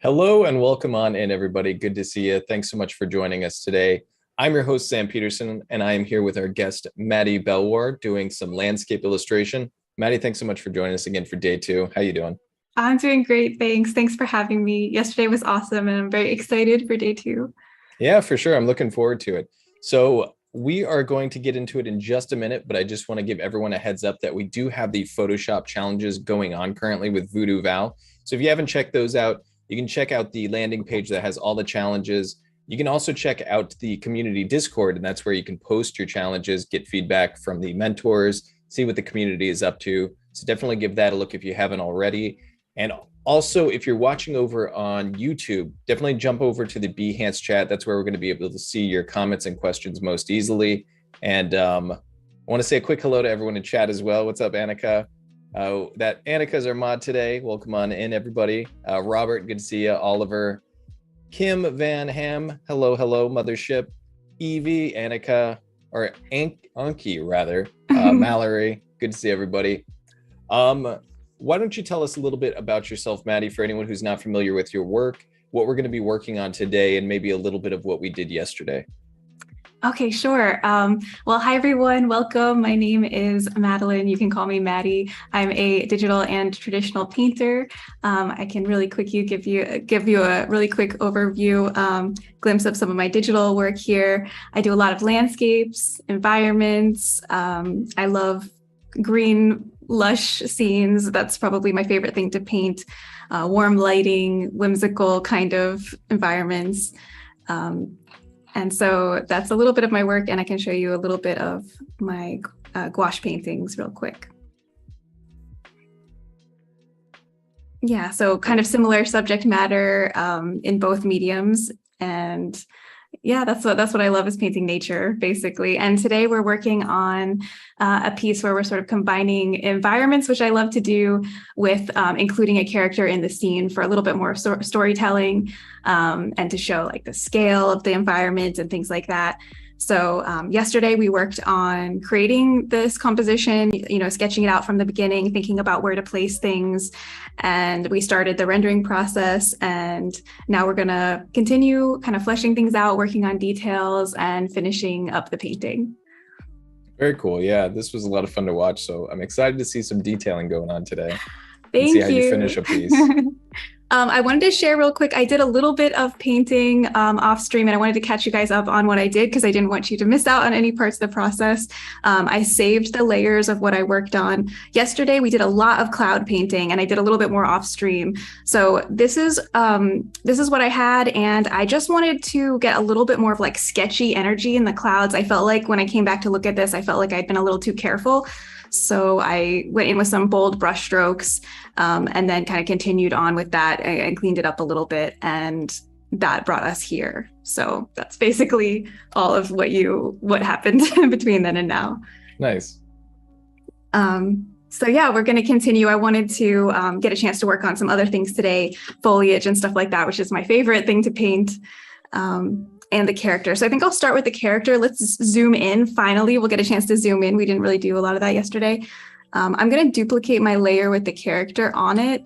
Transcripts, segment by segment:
Hello and welcome on in, everybody. Good to see you. Thanks so much for joining us today. I'm your host, Sam Peterson, and I am here with our guest, Maddy Bellwoar, doing some landscape illustration. Maddy, thanks so much for joining us again for day two. How you doing? I'm doing great, thanks. Thanks for having me. Yesterday was awesome, and I'm very excited for day two. Yeah, for sure. I'm looking forward to it. So we are going to get into it in just a minute, but I just want to give everyone a heads up that we do have the Photoshop challenges going on currently with Voodoo Val. So if you haven't checked those out, you can check out the landing page that has all the challenges. You can also check out the community Discord, and that's where you can post your challenges, get feedback from the mentors, see what the community is up to. So definitely give that a look if you haven't already. And also, if you're watching over on YouTube, definitely jump over to the Behance chat. That's where we're going to be able to see your comments and questions most easily. And I want to say a quick hello to everyone in chat as well. What's up, Annika? That Annika's our mod today. Welcome on in, everybody. Robert, good to see you. Oliver, Kim Van Ham, hello, Mothership. Evie, Annika, or Anki rather. Mallory, good to see everybody. Why don't you tell us a little bit about yourself, Maddy, for anyone who's not familiar with your work, what we're going to be working on today, and maybe a little bit of what we did yesterday. Okay, sure. Well, hi everyone. Welcome. My name is Madeline. You can call me Maddy. I'm a digital and traditional painter. I can really quickly give you a really quick overview, glimpse of some of my digital work here. I do a lot of landscapes, environments. I love green, lush scenes. That's probably my favorite thing to paint. Warm lighting, whimsical kind of environments. And so that's a little bit of my work, and I can show you a little bit of my gouache paintings real quick. Yeah, so kind of similar subject matter in both mediums. And yeah, that's what I love, is painting nature, basically. And today we're working on a piece where we're sort of combining environments, which I love to do, with including a character in the scene for a little bit more storytelling, and to show like the scale of the environment and things like that. So yesterday we worked on creating this composition, sketching it out from the beginning, thinking about where to place things. And we started the rendering process, and now we're going to continue kind of fleshing things out, working on details, and finishing up the painting. Very cool. Yeah, this was a lot of fun to watch. So I'm excited to see some detailing going on today and Thank see how you you. finish a piece. I wanted to share real quick. I did a little bit of painting off stream, and I wanted to catch you guys up on what I did because I didn't want you to miss out on any parts of the process. I saved the layers of what I worked on. Yesterday, we did a lot of cloud painting, and I did a little bit more off stream. So this is what I had, and I just wanted to get a little bit more of like sketchy energy in the clouds. I felt like when I came back to look at this, I felt like I'd been a little too careful. So I went in with some bold brush strokes, and then kind of continued on with that and cleaned it up a little bit. And that brought us here. So that's basically all of what happened between then and now. Nice. So yeah, we're going to continue. I wanted to get a chance to work on some other things today, foliage and stuff like that, which is my favorite thing to paint. And the character. So I think I'll start with the character. Let's zoom in. Finally, we'll get a chance to zoom in. We didn't really do a lot of that yesterday. I'm going to duplicate my layer with the character on it,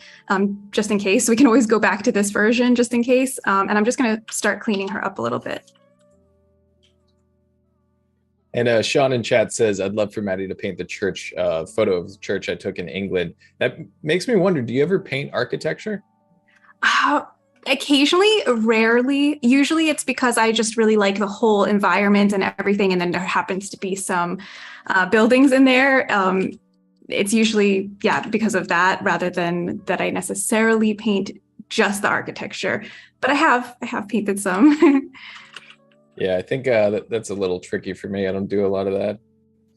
just in case. We can always go back to this version just in case. And I'm just going to start cleaning her up a little bit. And Sean in chat says, I'd love for Maddy to paint the church photo of the church I took in England. That makes me wonder, do you ever paint architecture? Occasionally, rarely. Usually it's because I just really like the whole environment and everything. And then there happens to be some buildings in there. It's usually, yeah, because of that, rather than that I necessarily paint just the architecture. But I have painted some. Yeah, I think that's a little tricky for me. I don't do a lot of that.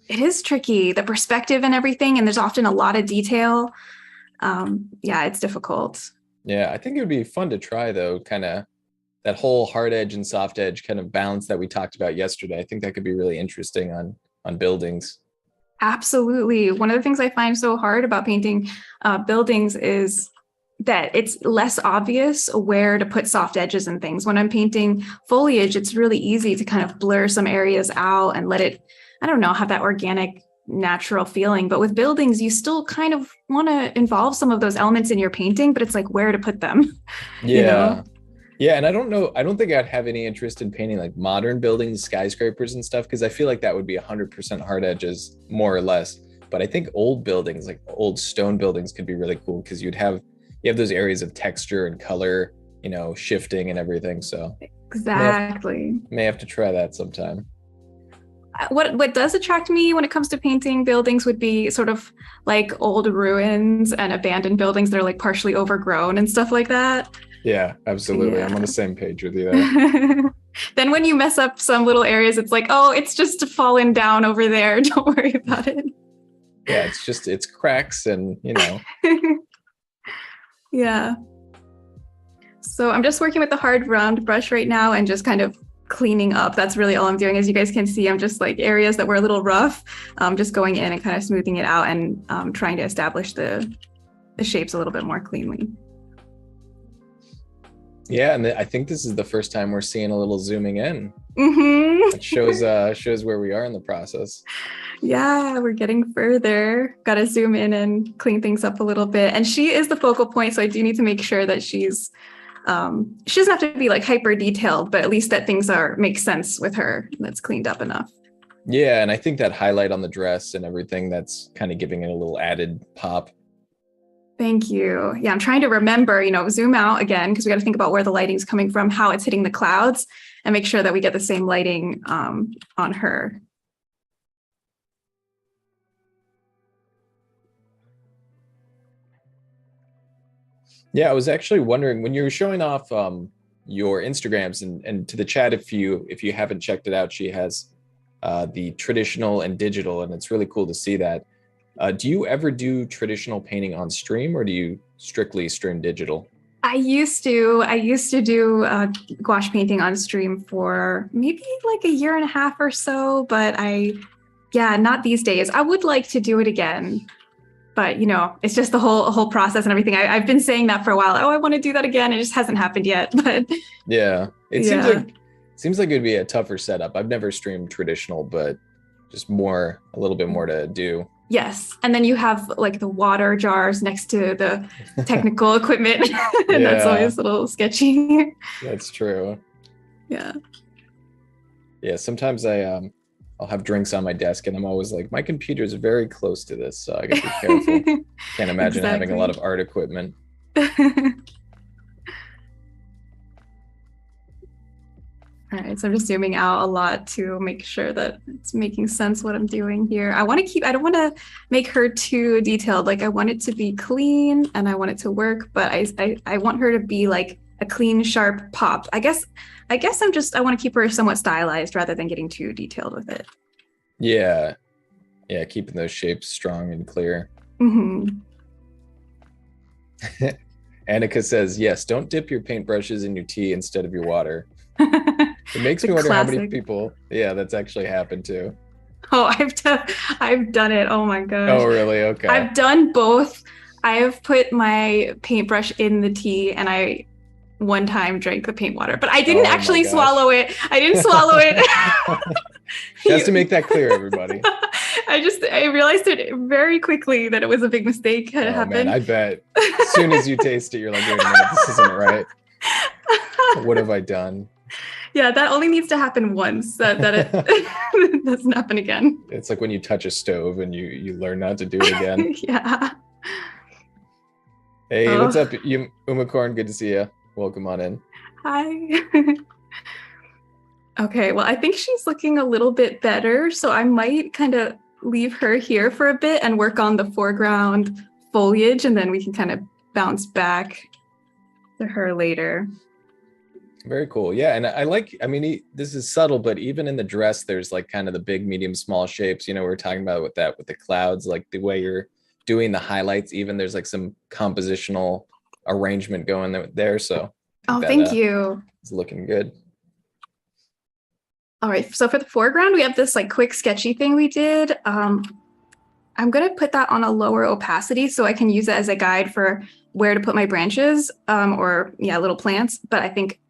It is tricky, the perspective and everything. And there's often a lot of detail. Yeah, it's difficult. Yeah, I think it would be fun to try, though, kind of that whole hard edge and soft edge kind of balance that we talked about yesterday. I think that could be really interesting on buildings. Absolutely. One of the things I find so hard about painting buildings is that it's less obvious where to put soft edges and things. When I'm painting foliage, it's really easy to kind of blur some areas out and let it, I don't know, have that organic natural feeling. But with buildings, you still kind of want to involve some of those elements in your painting, but it's like where to put them, you know? Yeah. Yeah, and I don't know, I don't think I'd have any interest in painting like modern buildings, skyscrapers and stuff, because I feel like that would be 100% hard edges, more or less. But I think old buildings, like old stone buildings, could be really cool because you have those areas of texture and color, shifting and everything. So Exactly. may have to try that sometime. What does attract me when it comes to painting buildings would be sort of like old ruins and abandoned buildings that are like partially overgrown and stuff like that. Yeah, absolutely. Yeah. I'm on the same page with you there. Then when you mess up some little areas, it's like, oh, it's just fallen down over there. Don't worry about it. Yeah, it's cracks and, Yeah. So I'm just working with the hard round brush right now and just kind of cleaning up. That's really all I'm doing. As you guys can see, I'm just like areas that were a little rough, just going in and kind of smoothing it out and trying to establish the shapes a little bit more cleanly. Yeah, and I think this is the first time we're seeing a little zooming in. Mm-hmm. It shows where we are in the process. Yeah, we're getting further. Got to zoom in and clean things up a little bit. And she is the focal point, so I do need to make sure that she doesn't have to be like hyper detailed, but at least that things make sense with her. That's cleaned up enough. Yeah, and I think that highlight on the dress and everything, that's kind of giving it a little added pop. Thank you. Yeah, I'm trying to remember, zoom out again, because we got to think about where the lighting's coming from, how it's hitting the clouds, and make sure that we get the same lighting on her. Yeah, I was actually wondering when you were showing off your Instagrams and to the chat, if you haven't checked it out, she has the traditional and digital, and it's really cool to see that. Do you ever do traditional painting on stream, or do you strictly stream digital? I used to do gouache painting on stream for maybe like a year and a half or so, but not these days. I would like to do it again, but it's just the whole process and everything. I've been saying that for a while. Oh, I want to do that again. It just hasn't happened yet. But yeah, it seems like it'd be a tougher setup. I've never streamed traditional, but just a little bit more to do. Yes. And then you have like the water jars next to the technical equipment. And that's always a little sketchy. That's true. Yeah. Yeah. Sometimes I'll have drinks on my desk and I'm always like, my computer's very close to this, so I gotta be careful. Can't imagine having a lot of art equipment. All right, so I'm just zooming out a lot to make sure that it's making sense what I'm doing here. I don't want to make her too detailed. Like I want it to be clean and I want it to work, but I want her to be like a clean, sharp pop. I guess I want to keep her somewhat stylized rather than getting too detailed with it. Yeah. Yeah, keeping those shapes strong and clear. Mm-hmm. Annika says, yes, don't dip your paintbrushes in your tea instead of your water. It makes me wonder how many people, that's actually happened too. Oh, I've done it. Oh my gosh. Oh, really? Okay. I've done both. I have put my paintbrush in the tea and I one time drank the paint water, but I didn't actually swallow it. I didn't swallow it. Just to make that clear, everybody. I realized it very quickly that it was a big mistake had happened. Man, I bet as soon as you taste it, you're like, wait a minute, this isn't right. What have I done? Yeah, that only needs to happen once. That it doesn't happen again. It's like when you touch a stove and you learn not to do it again. Yeah. Hey, what's up, Umacorn? Good to see you. Welcome on in. Hi. Okay, well, I think she's looking a little bit better, so I might kind of leave her here for a bit and work on the foreground foliage, and then we can kind of bounce back to her later. Very cool. Yeah, and this is subtle, but even in the dress, there's like kind of the big, medium, small shapes. We were talking about with the clouds, like the way you're doing the highlights, even there's like some compositional arrangement going there. So thank you. It's looking good. All right, so for the foreground, we have this like quick sketchy thing we did. I'm going to put that on a lower opacity so I can use it as a guide for where to put my branches or little plants. But I think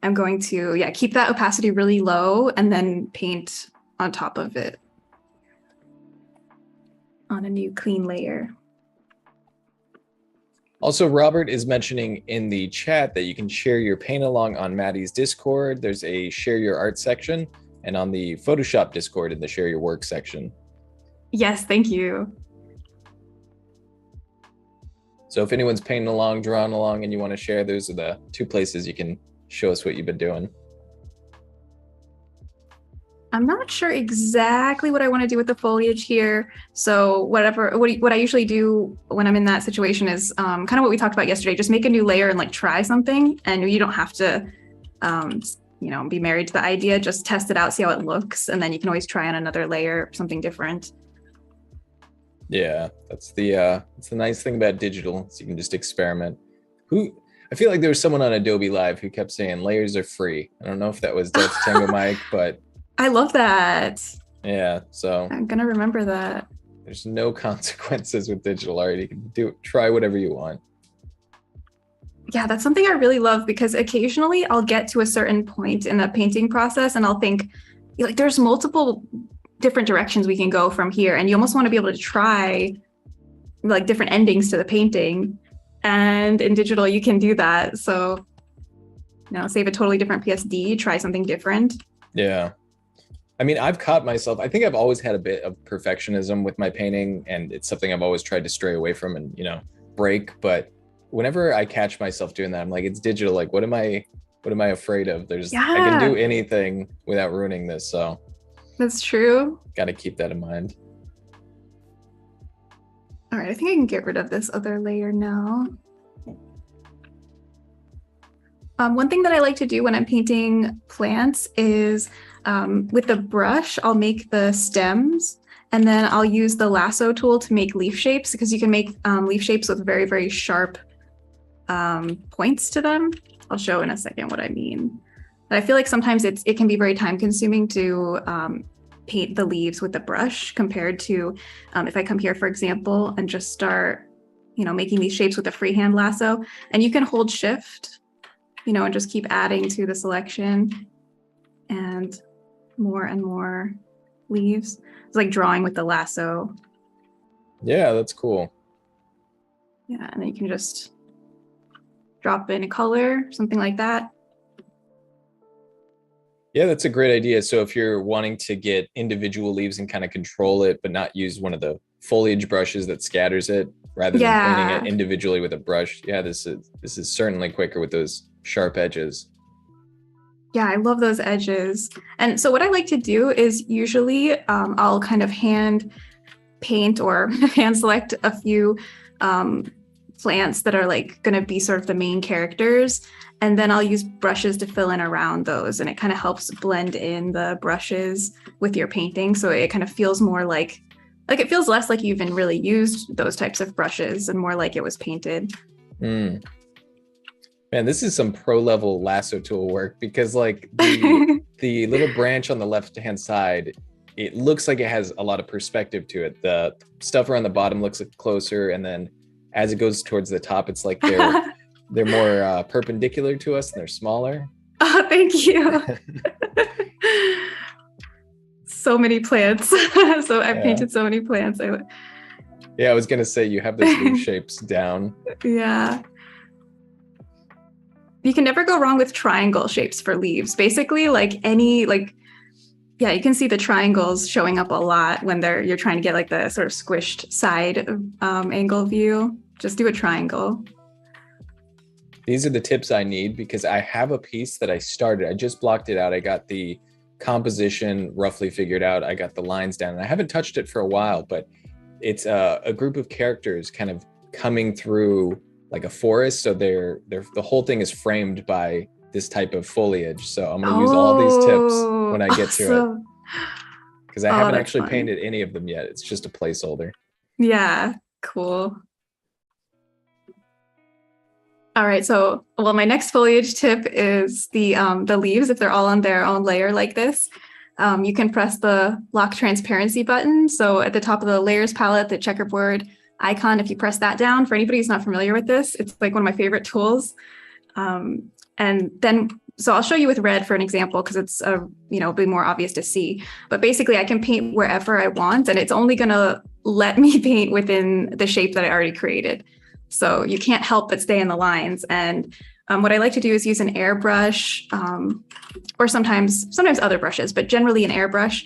I'm going to keep that opacity really low and then paint on top of it. on a new clean layer. Also, Robert is mentioning in the chat that you can share your paint along on Maddy's Discord. There's a share your art section, and on the Photoshop Discord in the share your work section. Yes, thank you. So if anyone's painting along, drawing along, and you want to share, those are the two places you can show us what you've been doing. I'm not sure exactly what I want to do with the foliage here. So what I usually do when I'm in that situation is kind of what we talked about yesterday, just make a new layer and like try something. And you don't have to, be married to the idea, just test it out, see how it looks. And then you can always try on another layer, something different. Yeah, that's the nice thing about digital, is you can just experiment. I feel like there was someone on Adobe Live who kept saying layers are free. I don't know if that was Delta Tango Mike, but I love that. yeah, so I'm gonna remember that. There's no consequences with digital art. You can try whatever you want. Yeah, that's something I really love, because occasionally I'll get to a certain point in the painting process and I'll think, like, there's multiple different directions we can go from here, and you almost want to be able to try like different endings to the painting, and in digital you can do that. So save a totally different PSD, try something different. Yeah, I mean, I've caught myself, I think I've always had a bit of perfectionism with my painting, and it's something I've always tried to stray away from and break. But whenever I catch myself doing that, I'm like, it's digital, like what am I afraid of? I can do anything without ruining this. So that's true. Got to keep that in mind. All right, I think I can get rid of this other layer now. One thing that I like to do when I'm painting plants is with the brush, I'll make the stems, and then I'll use the lasso tool to make leaf shapes, because you can make leaf shapes with very, very sharp points to them. I'll show in a second what I mean. But I feel like sometimes it can be very time consuming to paint the leaves with the brush compared to if I come here, for example, and just start, making these shapes with a freehand lasso. And you can hold shift, and just keep adding to the selection and more leaves. It's like drawing with the lasso. Yeah, that's cool. Yeah, and then you can just drop in a color, something like that. Yeah, that's a great idea. So if you're wanting to get individual leaves and kind of control it, but not use one of the foliage brushes that scatters it, rather than painting it individually with a brush, yeah, this is certainly quicker with those sharp edges. Yeah, I love those edges. And so what I like to do is usually I'll kind of hand paint or hand select a few plants that are like going to be sort of the main characters. And then I'll use brushes to fill in around those. And it kind of helps blend in the brushes with your painting. So it kind of feels more like it feels less like you even really used those types of brushes and more like it was painted. Man, this is some pro level lasso tool work, because like the little branch on the left-hand side, it looks like it has a lot of perspective to it. The stuff around the bottom looks closer. And then as it goes towards the top, it's like they're more perpendicular to us and they're smaller. Oh, thank you. So many plants. So I've painted so many plants. Yeah, I was going to say you have those leaf shapes down. Yeah. You can never go wrong with triangle shapes for leaves. Basically, you can see the triangles showing up a lot when you're trying to get like the sort of squished side angle view. Just do a triangle. These are the tips I need, because I have a piece that I started. I just blocked it out. I got the composition roughly figured out. I got the lines down, and I haven't touched it for a while, but it's a group of characters kind of coming through like a forest. So the whole thing is framed by this type of foliage. So I'm going to use all these tips when I get to it, because I haven't actually painted any of them yet. It's just a placeholder. Yeah, cool. All right, so my next foliage tip is the leaves. If they're all on their own layer like this, you can press the lock transparency button. So at the top of the layers palette, the checkerboard icon, if you press that down, for anybody who's not familiar with this, it's like one of my favorite tools. And then, so I'll show you with red for an example, because it's be more obvious to see. But basically I can paint wherever I want, and it's only gonna let me paint within the shape that I already created. So you can't help but stay in the lines. And what I like to do is use an airbrush, or sometimes other brushes, but generally an airbrush.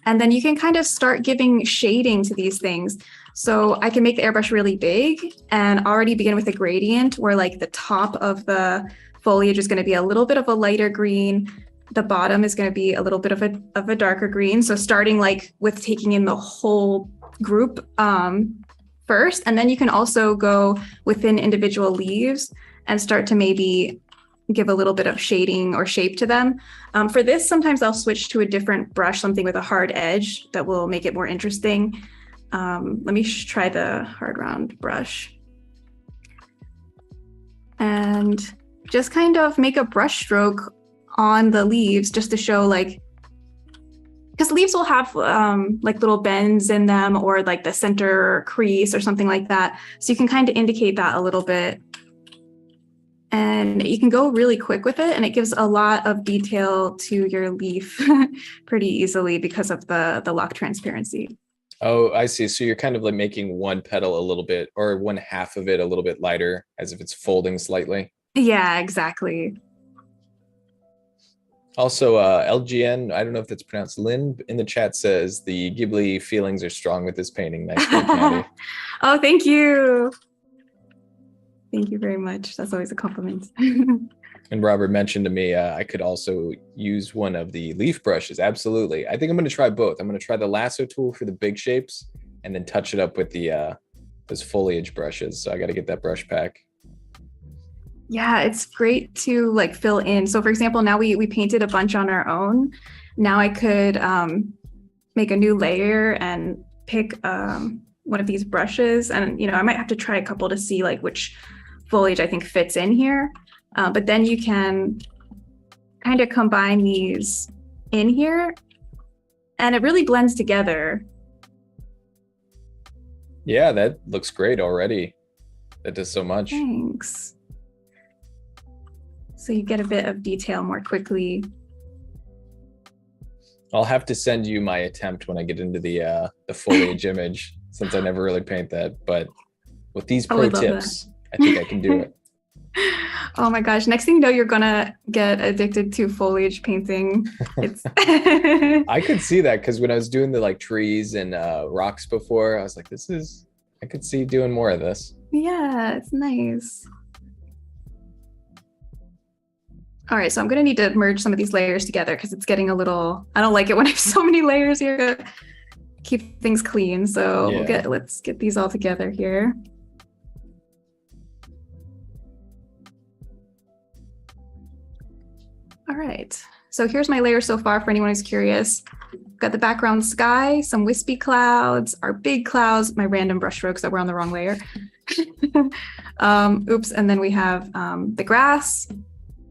And then you can kind of start giving shading to these things. So I can make the airbrush really big and already begin with a gradient where like the top of the foliage is going to be a little bit of a lighter green. The bottom is going to be a little bit of a darker green. So starting like with taking in the whole group first, and then you can also go within individual leaves and start to maybe give a little bit of shading or shape to them. For this, sometimes I'll switch to a different brush, something with a hard edge that will make it more interesting. Let me try the hard round brush. And just kind of make a brush stroke on the leaves just to show like, because leaves will have like little bends in them or like the center crease or something like that. So you can kind of indicate that a little bit. And you can go really quick with it, and it gives a lot of detail to your leaf pretty easily because of the lock transparency. Oh, I see. So you're kind of like making one petal a little bit, or one half of it a little bit lighter, as if it's folding slightly. Yeah, exactly. Also, LGN, I don't know if that's pronounced Lynn, in the chat says the Ghibli feelings are strong with this painting. Nice work, Maddy. Oh, thank you. Thank you very much. That's always a compliment. And Robert mentioned to me I could also use one of the leaf brushes. Absolutely. I think I'm going to try both. I'm going to try the lasso tool for the big shapes and then touch it up with the those foliage brushes. So I got to get that brush pack. Yeah, it's great to like fill in. So for example, now we painted a bunch on our own. Now I could make a new layer and pick one of these brushes. And, I might have to try a couple to see like which foliage I think fits in here. But then you can kind of combine these in here and it really blends together. Yeah, that looks great already. That does so much. Thanks. So you get a bit of detail more quickly. I'll have to send you my attempt when I get into the foliage image, since I never really paint that. But with these pro tips, I think I can do it. Oh my gosh. Next thing you know, you're gonna get addicted to foliage painting. It's I could see that because when I was doing the like trees and rocks before, I was like, I could see doing more of this. Yeah, it's nice. All right, so I'm gonna need to merge some of these layers together because it's getting a little, I don't like it when I have so many layers here. Keep things clean. So yeah. let's get these all together here. All right, so here's my layer so far for anyone who's curious. Got the background sky, some wispy clouds, our big clouds, my random brush strokes that were on the wrong layer. Oops, and then we have the grass,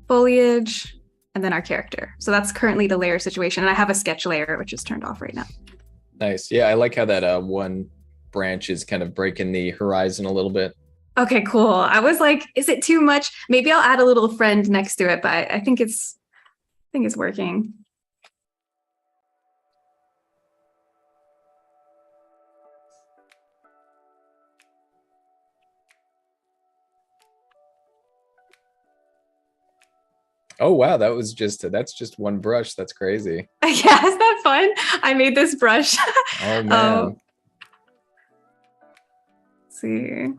foliage, and then our character. So that's currently the layer situation. And I have a sketch layer, which is turned off right now. Nice. Yeah, I like how that one branch is kind of breaking the horizon a little bit. Okay, cool. I was like, is it too much? Maybe I'll add a little friend next to it, but I think it's working. Oh wow, that's just one brush. That's crazy. Yeah, is that fun? I made this brush. Oh man. Let's see.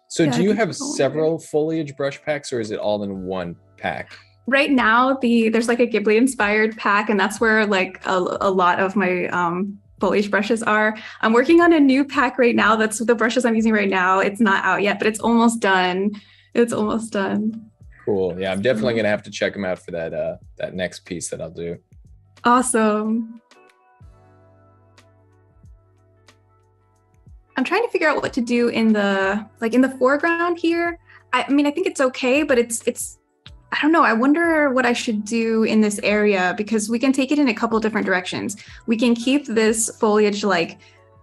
So do you have several foliage brush packs, or is it all in one pack? Right now, there's like a Ghibli inspired pack, and that's where like a lot of my foliage brushes are. I'm working on a new pack right now. That's the brushes I'm using right now. It's not out yet, but it's almost done. It's almost done. Cool. Yeah, I'm definitely gonna have to check them out for that next piece that I'll do. Awesome. I'm trying to figure out what to do in the foreground here. I mean, I think it's okay, but it's I don't know. I wonder what I should do in this area because we can take it in a couple different directions. We can keep this foliage like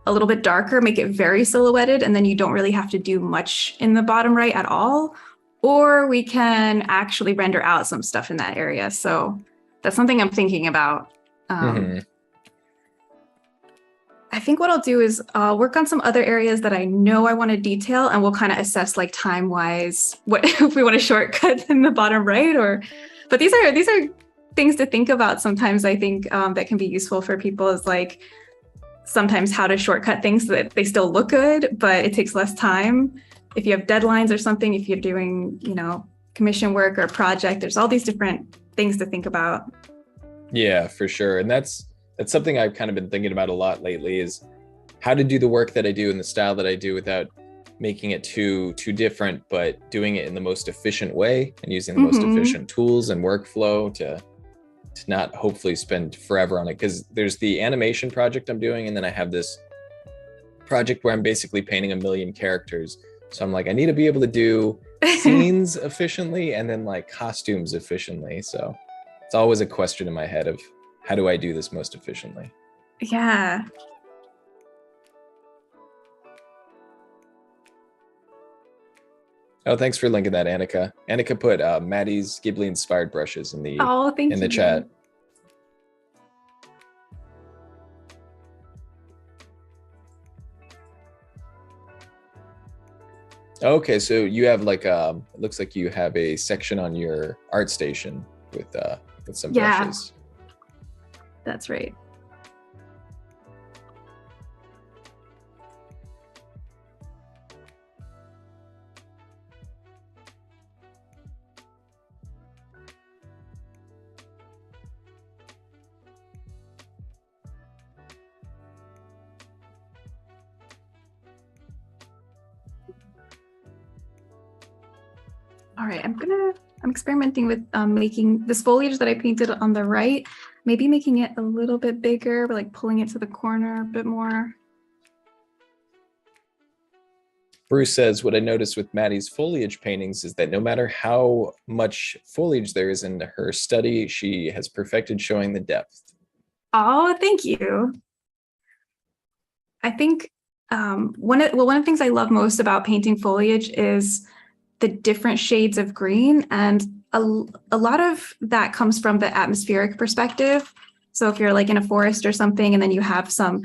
a little bit darker, make it very silhouetted, and then you don't really have to do much in the bottom right at all. Or we can actually render out some stuff in that area. So that's something I'm thinking about. I I think what I'll do is work on some other areas that I know I want to detail, and we'll kind of assess like time wise what if we want to shortcut in the bottom right, or. But these are things to think about sometimes. I think that can be useful for people is like sometimes how to shortcut things so that they still look good, but it takes less time. If you have deadlines or something, if you're doing, commission work or a project, there's all these different things to think about. Yeah, for sure. And that's something I've kind of been thinking about a lot lately is how to do the work that I do in the style that I do without making it too different, but doing it in the most efficient way and using the most efficient tools and workflow to not hopefully spend forever on it. Because there's the animation project I'm doing, and then I have this project where I'm basically painting 1 million characters. So I'm like, I need to be able to do scenes efficiently and then like costumes efficiently. So it's always a question in my head of how do I do this most efficiently? Yeah. Oh, thanks for linking that, Annika. Annika put Maddy's Ghibli inspired brushes in the Thank you. chat. Okay, so you have like it looks like you have a section on your art station with some brushes. That's right. All right, I'm experimenting with making this foliage that I painted on the right, maybe making it a little bit bigger, but like pulling it to the corner a bit more. Bruce says, what I noticed with Maddy's foliage paintings is that no matter how much foliage there is in her study, she has perfected showing the depth. Oh, thank you. I think one of the things I love most about painting foliage is the different shades of green, and a lot of that comes from the atmospheric perspective. So if you're like in a forest or something, and then you have some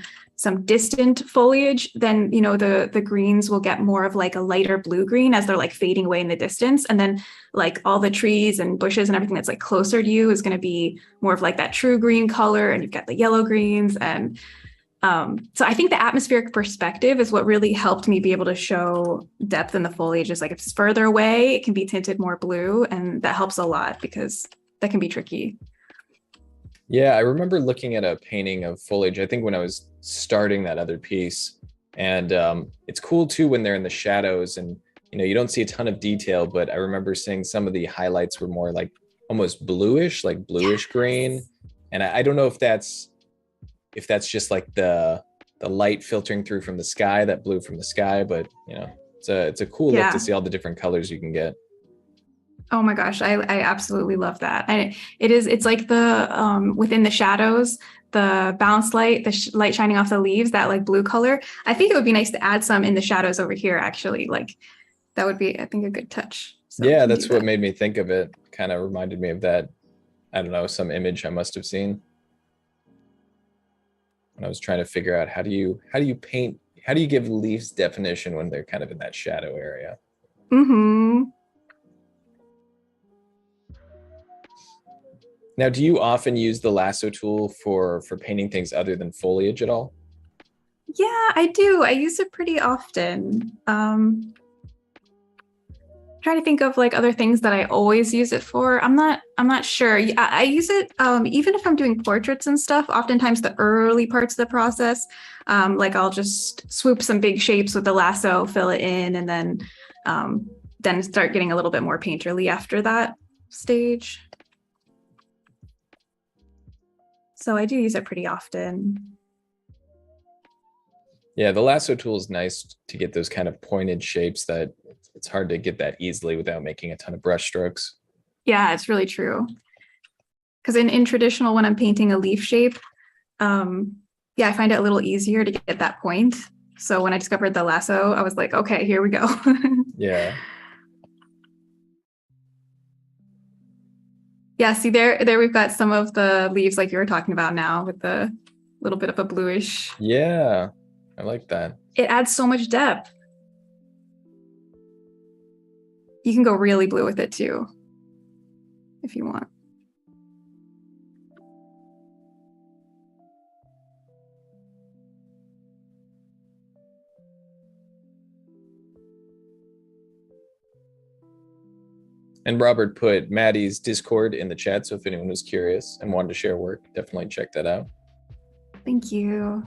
distant foliage, then the greens will get more of like a lighter blue green as they're like fading away in the distance, and then like all the trees and bushes and everything that's like closer to you is going to be more of like that true green color, and you've got the yellow greens. And so I think the atmospheric perspective is what really helped me be able to show depth in the foliage. Is like if it's further away, it can be tinted more blue, and that helps a lot because that can be tricky. Yeah, I remember looking at a painting of foliage, I think when I was starting that other piece. And it's cool too when they're in the shadows and you don't see a ton of detail, but I remember seeing some of the highlights were more like almost bluish, like bluish green. And I don't know if that's just like the light filtering through from the sky, that blue from the sky, but it's a cool look to see all the different colors you can get. Oh my gosh, I absolutely love that. And it's like the within the shadows, the bounce light, the light shining off the leaves, that like blue color. I think it would be nice to add some in the shadows over here, actually. Like that would be, I think, a good touch. So yeah, that's what made me think of it. Kind of reminded me of that. I don't know, some image I must have seen when I was trying to figure out how do you paint, how do you give leaves definition when they're kind of in that shadow area. Now, do you often use the lasso tool for painting things other than foliage at all? Yeah, I do. I use it pretty often. Trying to think of like other things that I always use it for. I'm not sure. I use it even if I'm doing portraits and stuff. Oftentimes the early parts of the process, like I'll just swoop some big shapes with the lasso, fill it in, and then start getting a little bit more painterly after that stage. So I do use it pretty often. Yeah, the lasso tool is nice to get those kind of pointed shapes that it's hard to get that easily without making a ton of brush strokes. Yeah, it's really true. Because in traditional, when I'm painting a leaf shape, yeah, I find it a little easier to get that point. So when I discovered the lasso, I was like, okay, here we go. Yeah. Yeah, see there we've got some of the leaves like you were talking about now with the little bit of a bluish. Yeah, I like that. It adds so much depth. You can go really blue with it too, if you want. And Robert put Maddie's Discord in the chat, so if anyone was curious and wanted to share work, definitely check that out. Thank you.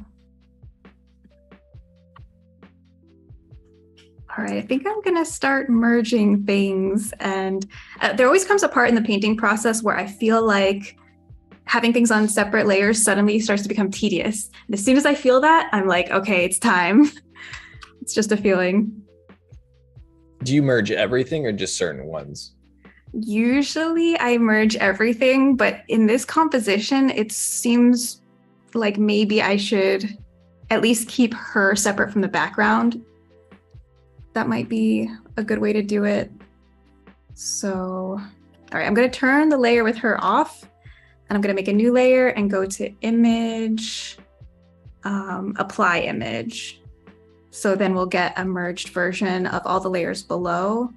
All right, I think I'm gonna start merging things, and there always comes a part in the painting process where I feel like having things on separate layers suddenly starts to become tedious. And as soon as I feel that, I'm like, okay, it's time. It's just a feeling. Do you merge everything or just certain ones? Usually I merge everything, but in this composition, it seems like maybe I should at least keep her separate from the background. That might be a good way to do it. So, all right, I'm gonna turn the layer with her off, and I'm gonna make a new layer and go to image, apply image. So then we'll get a merged version of all the layers below.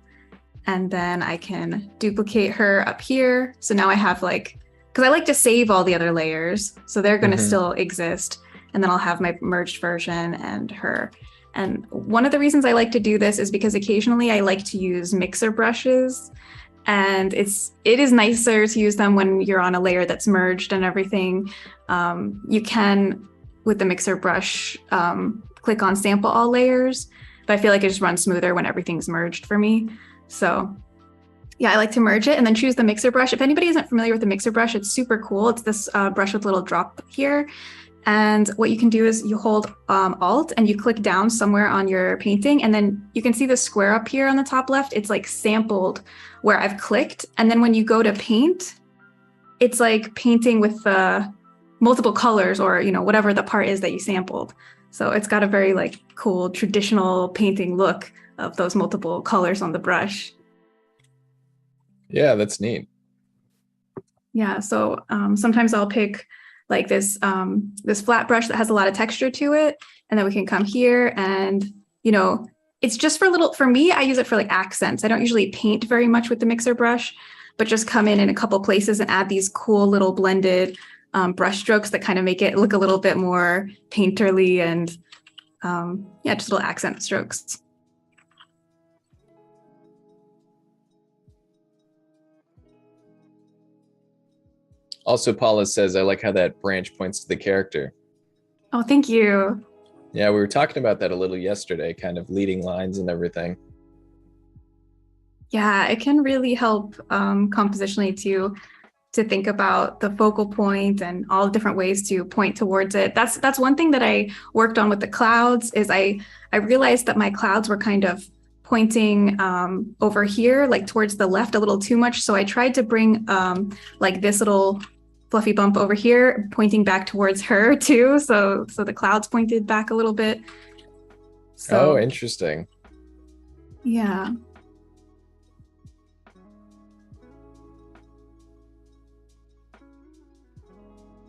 And then I can duplicate her up here. So now I have like, because I like to save all the other layers. So they're going to still exist. And then I'll have my merged version and her. And one of the reasons I like to do this is because occasionally I like to use mixer brushes. And it is nicer to use them when you're on a layer that's merged and everything. You can, with the mixer brush, click on sample all layers, but I feel like it just runs smoother when everything's merged for me. So yeah, I like to merge it and then choose the mixer brush. If anybody isn't familiar with the mixer brush, it's super cool. It's this brush with a little drop here. And what you can do is you hold Alt and you click down somewhere on your painting, and then you can see the square up here on the top left. It's like sampled where I've clicked. And then when you go to paint, it's like painting with multiple colors, or, you know, whatever the part is that you sampled. So it's got a very like cool traditional painting look of those multiple colors on the brush. Yeah, that's neat. Yeah, so sometimes I'll pick like this flat brush that has a lot of texture to it, and then we can come here and, you know, it's just for me, I use it for like accents. I don't usually paint very much with the mixer brush, but just come in a couple places and add these cool little blended brush strokes that kind of make it look a little bit more painterly, and yeah, just little accent strokes. Also, Paula says, I like how that branch points to the character. Oh, thank you. Yeah, we were talking about that a little yesterday, kind of leading lines and everything. Yeah, it can really help compositionally to think about the focal point and all the different ways to point towards it. That's one thing that I worked on with the clouds, is I realized that my clouds were kind of pointing over here, like towards the left a little too much. So I tried to bring like this little fluffy bump over here, pointing back towards her too. So the clouds pointed back a little bit. So, oh, interesting. Yeah.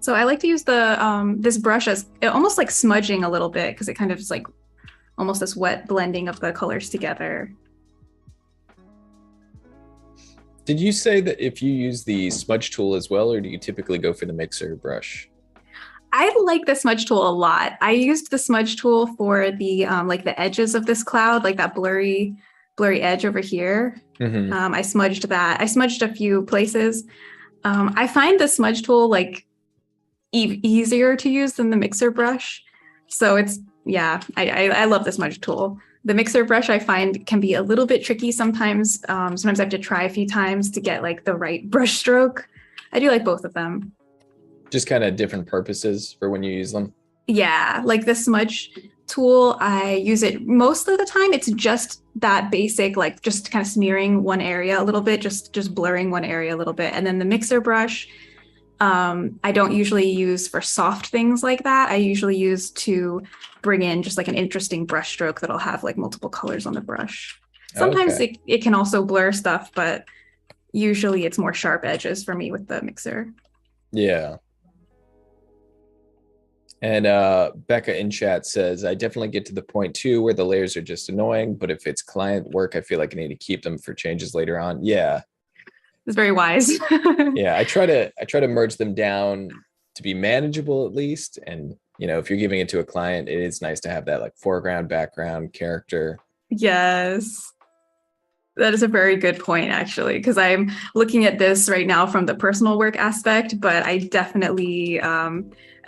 So I like to use the this brush as almost like smudging a little bit, because it kind of is like almost this wet blending of the colors together. Did you say that if you use the smudge tool as well, or do you typically go for the mixer brush? I like the smudge tool a lot. I used the smudge tool for the like the edges of this cloud, like that blurry edge over here. I smudged that. I smudged a few places. I find the smudge tool like easier to use than the mixer brush. So it's, yeah, I love the smudge tool. The mixer brush I find can be a little bit tricky sometimes. Sometimes I have to try a few times to get like the right brush stroke. I do like both of them. Just kind of different purposes for when you use them. Yeah, like the smudge tool, I use it most of the time. It's just that basic, like just kind of smearing one area a little bit, just blurring one area a little bit. And then the mixer brush, I don't usually use for soft things like that. I usually use to bring in just like an interesting brush stroke that'll have like multiple colors on the brush. Sometimes it can also blur stuff, but usually it's more sharp edges for me with the mixer. Yeah. And Becca in chat says, I definitely get to the point too where the layers are just annoying, but if it's client work, I feel like I need to keep them for changes later on. Yeah. It's very wise. Yeah. I try to merge them down to be manageable at least. And if you're giving it to a client, it is nice to have that like foreground, background, character. Yes. That is a very good point, actually, because I'm looking at this right now from the personal work aspect, but I definitely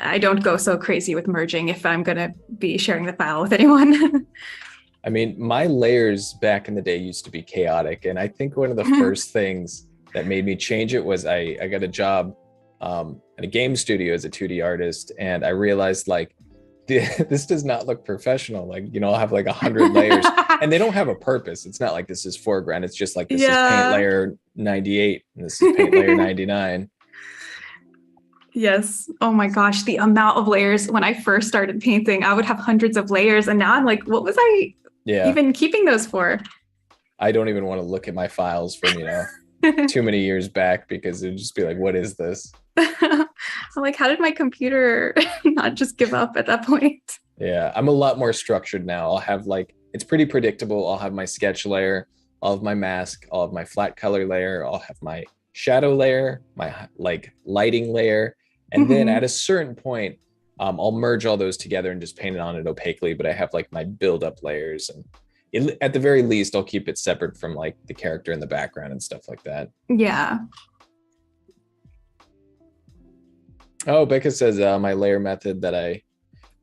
I don't go so crazy with merging if I'm going to be sharing the file with anyone. I mean, my layers back in the day used to be chaotic. And I think one of the first things that made me change it was I got a job at a game studio as a 2D artist. And I realized like, this does not look professional. Like, I'll have like 100 layers and they don't have a purpose. It's not like this is foreground. It's just like, this is paint layer 98 and this is paint layer 99. Yes. Oh my gosh. The amount of layers when I first started painting, I would have hundreds of layers. And now I'm like, what was I even keeping those for? I don't even want to look at my files from, too many years back because it'd just be like, what is this? I'm like, how did my computer not just give up at that point? Yeah, I'm a lot more structured now. I'll have like, it's pretty predictable. I'll have my sketch layer, I'll have my mask, I'll have my flat color layer, I'll have my shadow layer, my like lighting layer. And then at a certain point, I'll merge all those together and just paint it on it opaquely. But I have like my build-up layers, and at the very least, I'll keep it separate from like the character in the background and stuff like that. Yeah. Oh, Becca says my layer method that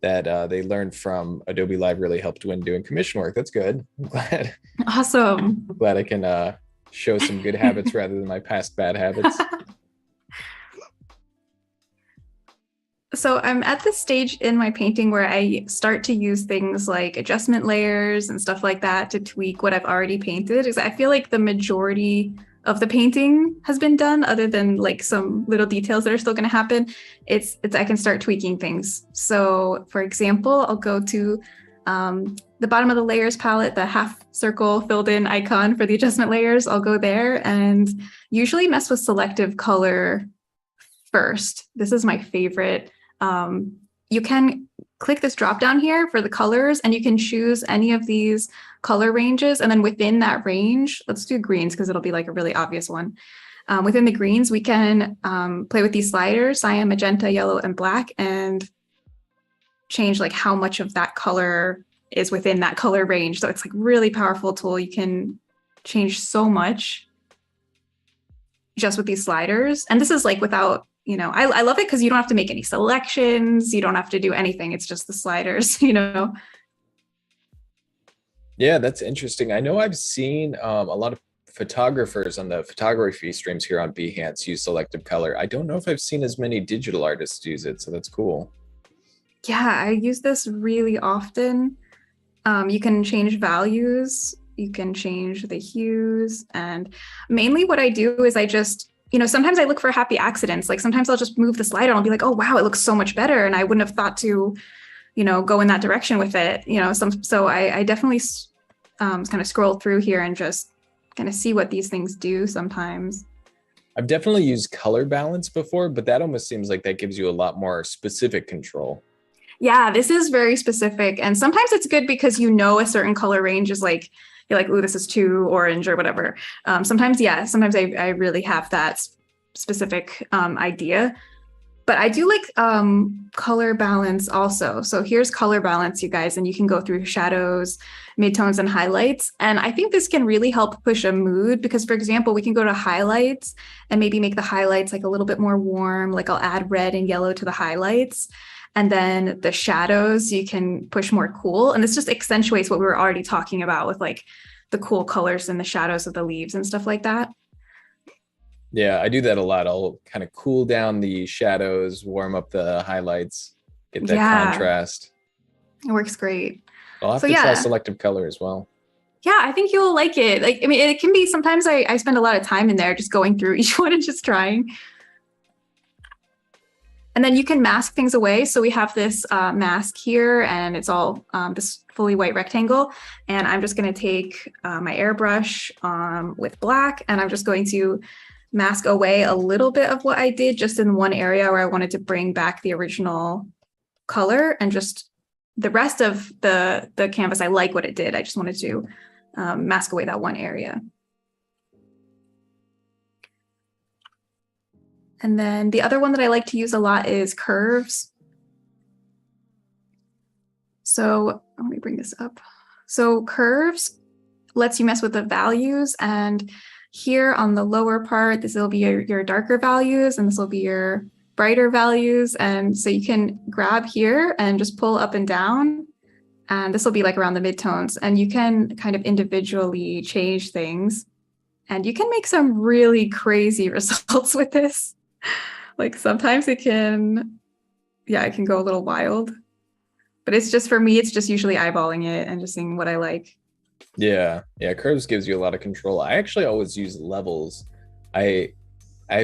they learned from Adobe Live really helped when doing commission work. That's good. I'm glad. Awesome. I'm glad I can show some good habits rather than my past bad habits. So I'm at this stage in my painting where I start to use things like adjustment layers and stuff like that to tweak what I've already painted. Because I feel like the majority of the painting has been done, other than like some little details that are still going to happen. It's I can start tweaking things. So for example, I'll go to the bottom of the layers palette, the half circle filled in icon for the adjustment layers. I'll go there and usually mess with selective color first. This is my favorite. You can click this drop down here for the colors and you can choose any of these color ranges. And then within that range, let's do greens because it'll be like a really obvious one. Within the greens, we can play with these sliders, cyan, magenta, yellow, and black, and change like how much of that color is within that color range. So it's like really powerful tool. You can change so much just with these sliders. And this is like without, I love it because you don't have to make any selections. You don't have to do anything. It's just the sliders, Yeah, that's interesting. I know I've seen a lot of photographers on the photography streams here on Behance use selective color. I don't know if I've seen as many digital artists use it, so that's cool. Yeah, I use this really often. You can change values, you can change the hues, and mainly what I do is I just, sometimes I look for happy accidents. Like sometimes I'll just move the slider and I'll be like, oh, wow, it looks so much better. And I wouldn't have thought to, go in that direction with it, so I definitely kind of scroll through here and just kind of see what these things do sometimes. I've definitely used color balance before, but that almost seems like that gives you a lot more specific control. Yeah, this is very specific. And sometimes it's good because a certain color range is like, you're like, ooh, this is too orange or whatever. Sometimes I really have that specific idea. But I do like color balance also. So here's color balance, you guys, and you can go through shadows, midtones, and highlights. And I think this can really help push a mood because, for example, we can go to highlights and maybe make the highlights like a little bit more warm. Like I'll add red and yellow to the highlights. And then the shadows, you can push more cool. And this just accentuates what we were already talking about with like the cool colors and the shadows of the leaves and stuff like that. Yeah, I do that a lot. I'll kind of cool down the shadows, warm up the highlights, get that contrast. It works great. I'll have to try selective color as well. Yeah, I think you'll like it. Like, I mean, it can be, sometimes I spend a lot of time in there just going through each one and just trying. And then you can mask things away. So we have this mask here and it's all this fully white rectangle. And I'm just going to take my airbrush with black and I'm just going to mask away a little bit of what I did just in one area where I wanted to bring back the original color, and just the rest of the canvas, I like what it did. I just wanted to mask away that one area. And then the other one that I like to use a lot is curves. So let me bring this up. So curves lets you mess with the values, and here on the lower part, this will be your darker values, and this will be your brighter values. And so you can grab here and just pull up and down, and this will be like around the midtones, and you can kind of individually change things, and you can make some really crazy results with this. Like sometimes it can go a little wild, but it's just, for me, it's just usually eyeballing it and just seeing what I like. Yeah, curves gives you a lot of control. I actually always use levels. I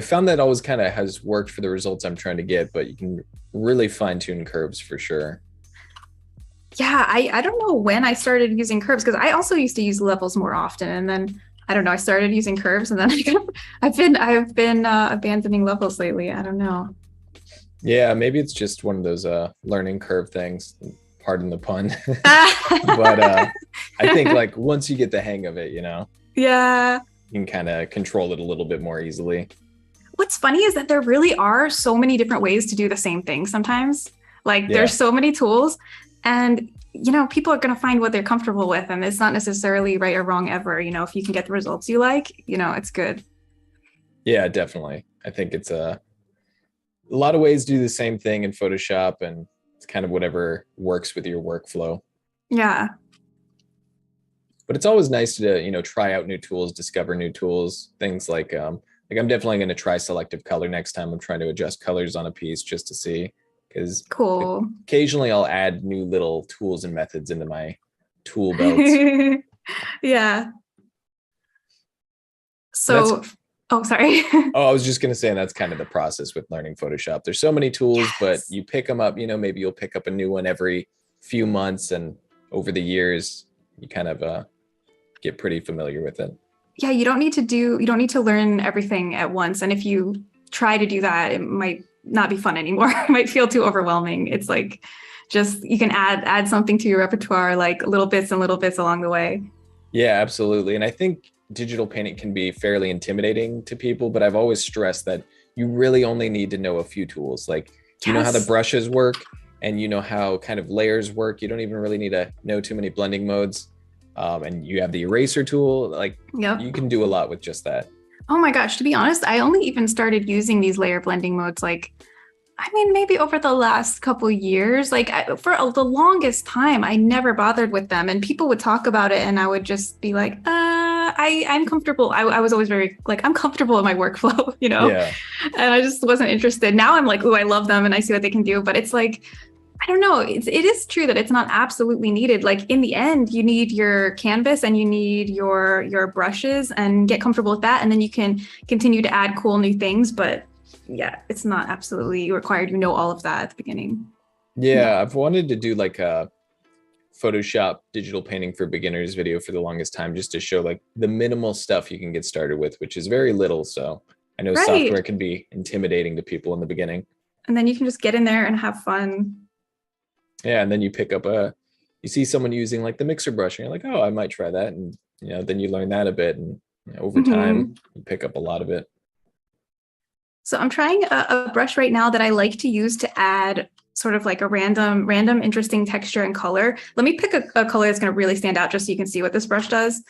found that always kind of has worked for the results I'm trying to get, but you can really fine tune curves for sure. Yeah, I don't know when I started using curves, because I also used to use levels more often, and then I don't know, I started using curves, and then I've been abandoning levels lately. I don't know. Yeah, maybe it's just one of those learning curve things. Pardon the pun. But I think like once you get the hang of it, Yeah, you can kind of control it a little bit more easily. what's funny is that there really are so many different ways to do the same thing sometimes. Like there's so many tools, and people are going to find what they're comfortable with, and it's not necessarily right or wrong ever. If you can get the results you like, it's good. Yeah, definitely. I think it's a lot of ways to do the same thing in Photoshop, and it's kind of whatever works with your workflow. Yeah. But it's always nice to, try out new tools, discover new tools, things like I'm definitely going to try selective color next time I'm trying to adjust colors on a piece, just to see, because cool. Occasionally I'll add new little tools and methods into my tool belts. Yeah. So, oh, sorry. I was just going to say, that's kind of the process with learning Photoshop. There's so many tools, but you pick them up, maybe you'll pick up a new one every few months, and over the years, you kind of get pretty familiar with it. Yeah, you don't need to learn everything at once. And if you try to do that, it might not be fun anymore. It might feel too overwhelming. It's like, just, you can add something to your repertoire, like little bits and little bits along the way. Yeah, absolutely. And I think digital painting can be fairly intimidating to people, but I've always stressed that you really only need to know a few tools. Like, you know how the brushes work, and you know how kind of layers work. You don't even really need to know too many blending modes. And you have the eraser tool. Like, you can do a lot with just that. Oh my gosh, to be honest, I only even started using these layer blending modes, maybe over the last couple of years. For the longest time, I never bothered with them, and people would talk about it, and I would just be like, I'm comfortable. I was always very I'm comfortable in my workflow, Yeah. And I just wasn't interested. Now I'm like, oh, I love them, and I see what they can do. But it's like, I don't know. It is true that it's not absolutely needed. Like, in the end, you need your canvas and you need your brushes, and get comfortable with that, and then you can continue to add cool new things. But yeah, it's not absolutely required you know all of that at the beginning. Yeah, I've wanted to do like a Photoshop digital painting for beginners video for the longest time, just to show like the minimal stuff you can get started with, which is very little. So I know software can be intimidating to people in the beginning. And then you can just get in there and have fun. Yeah, and then you pick up you see someone using like the mixer brush, and you're like, oh, I might try that. And then you learn that a bit, and over time you pick up a lot of it. So I'm trying a brush right now that I like to use to add sort of like a random interesting texture and color. Let me pick a color that's going to really stand out, just so you can see what this brush does.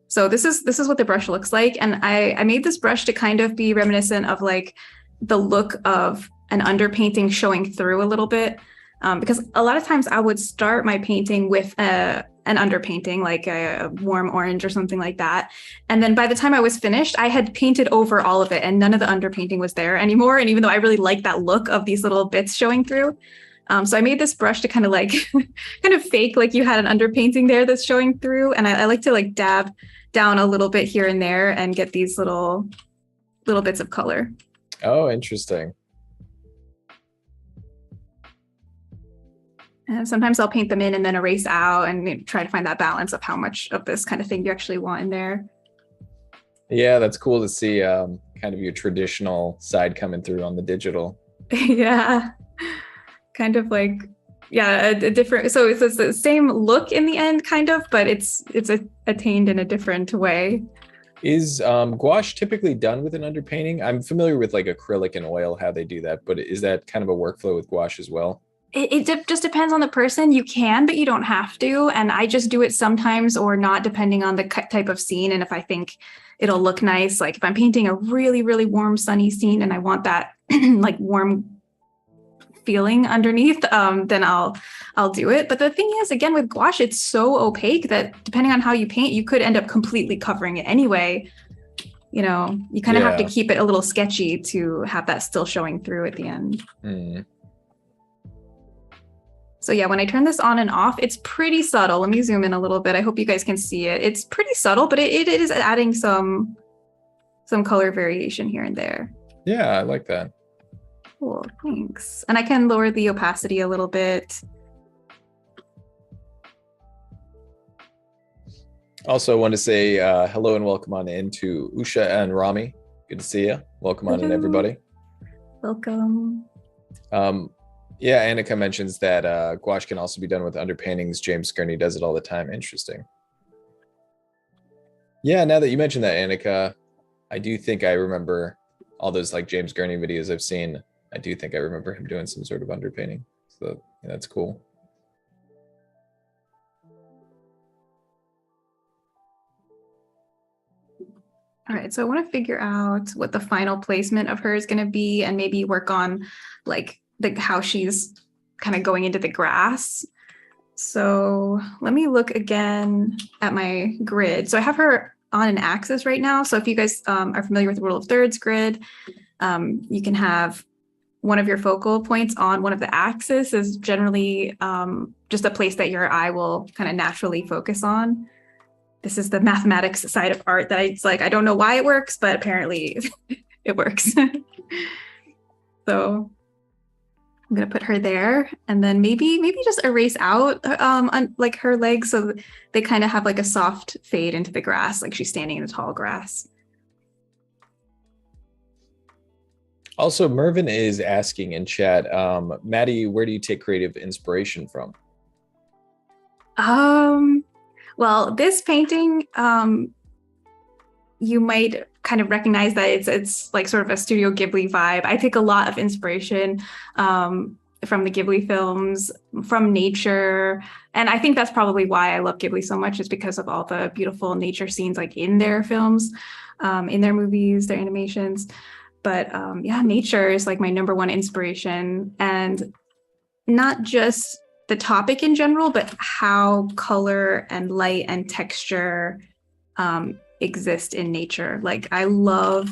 So this is what the brush looks like. And I made this brush to kind of be reminiscent of like the look of an underpainting showing through a little bit. Because a lot of times I would start my painting with an underpainting, like a warm orange or something like that. And then by the time I was finished, I had painted over all of it, and none of the underpainting was there anymore. And even though I really like that look of these little bits showing through, so I made this brush to kind of like kind of fake like you had an underpainting there that's showing through. And I like to like dab down a little bit here and there and get these little bits of color. Oh, interesting. And sometimes I'll paint them in and then erase out, and try to find that balance of how much of this kind of thing you actually want in there. Yeah, that's cool to see kind of your traditional side coming through on the digital. Yeah, kind of like yeah, a different. So it's the same look in the end, kind of, but it's attained in a different way. Is gouache typically done with an underpainting? I'm familiar with like acrylic and oil, how they do that, but is that kind of a workflow with gouache as well? Just depends on the person. You can, but you don't have to. And I just do it sometimes or not, depending on the type of scene. And if I think it'll look nice, like if I'm painting a really, really warm, sunny scene and I want that like warm feeling underneath, then I'll do it. But the thing is, again, with gouache, it's so opaque that depending on how you paint, you could end up completely covering it anyway. You know, you kind of have to keep it a little sketchy to have that still showing through at the end. Mm. So yeah, when I turn this on and off, it's pretty subtle. Let me zoom in a little bit. I hope you guys can see it. It's pretty subtle, but it is adding some color variation here and there. Yeah, I like that. Cool, thanks. And I can lower the opacity a little bit. Also, want to say hello and welcome on in to Usha and Rami. Good to see you. Welcome on in, everybody. Welcome. Yeah, Annika mentions that gouache can also be done with underpaintings. James Gurney does it all the time. Interesting. Yeah, now that you mentioned that, Annika, I do think I remember all those like James Gurney videos I've seen. I do think I remember him doing some sort of underpainting. So yeah, that's cool. All right, so I want to figure out what the final placement of her is going to be and maybe work on like how she's kind of going into the grass. So let me look again at my grid. So I have her on an axis right now. So if you guys are familiar with the rule of thirds grid, you can have one of your focal points on one of the axes is generally just a place that your eye will kind of naturally focus on. This is the mathematics side of art that it's like, I don't know why it works, but apparently it works. So I'm gonna put her there and then maybe just erase out like her legs so they kind of have like a soft fade into the grass, like she's standing in the tall grass. Also, Mervin is asking in chat, Maddy, where do you take creative inspiration from? Well, this painting, you might kind of recognize that it's like sort of a Studio Ghibli vibe. I take a lot of inspiration from the Ghibli films, from nature. And I think that's probably why I love Ghibli so much, is because of all the beautiful nature scenes like in their films, in their movies, their animations. But yeah, nature is like my number one inspiration. And not just the topic in general, but how color and light and texture exist in nature. Like I love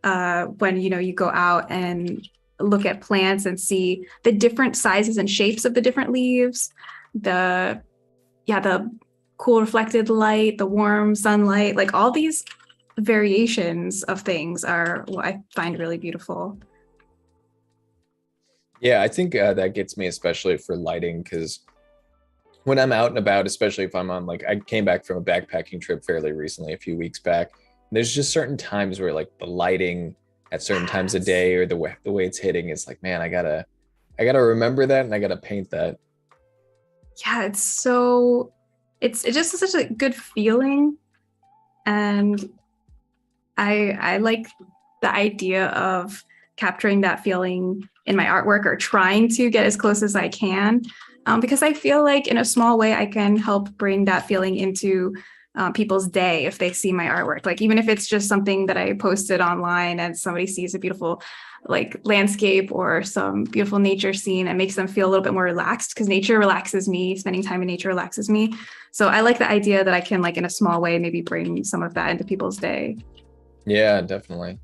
when you go out and look at plants and see the different sizes and shapes of the different leaves, the cool reflected light, the warm sunlight, like all these variations of things are what I find really beautiful. Yeah, I think that gets me, especially for lighting, because when I'm out and about, especially if I'm on, like, I came back from a backpacking trip fairly recently, a few weeks back. There's just certain times where like the lighting at certain times of day or the way it's hitting is like, man, I gotta remember that and I gotta paint that. Yeah, it's just such a good feeling, and I like the idea of capturing that feeling in my artwork, or trying to get as close as I can, because I feel like in a small way I can help bring that feeling into people's day if they see my artwork. Like even if it's just something that I posted online and somebody sees a beautiful like landscape or some beautiful nature scene, it makes them feel a little bit more relaxed, because nature relaxes me. Spending time in nature relaxes me. So I like the idea that I can, like in a small way, maybe bring some of that into people's day. Yeah, definitely.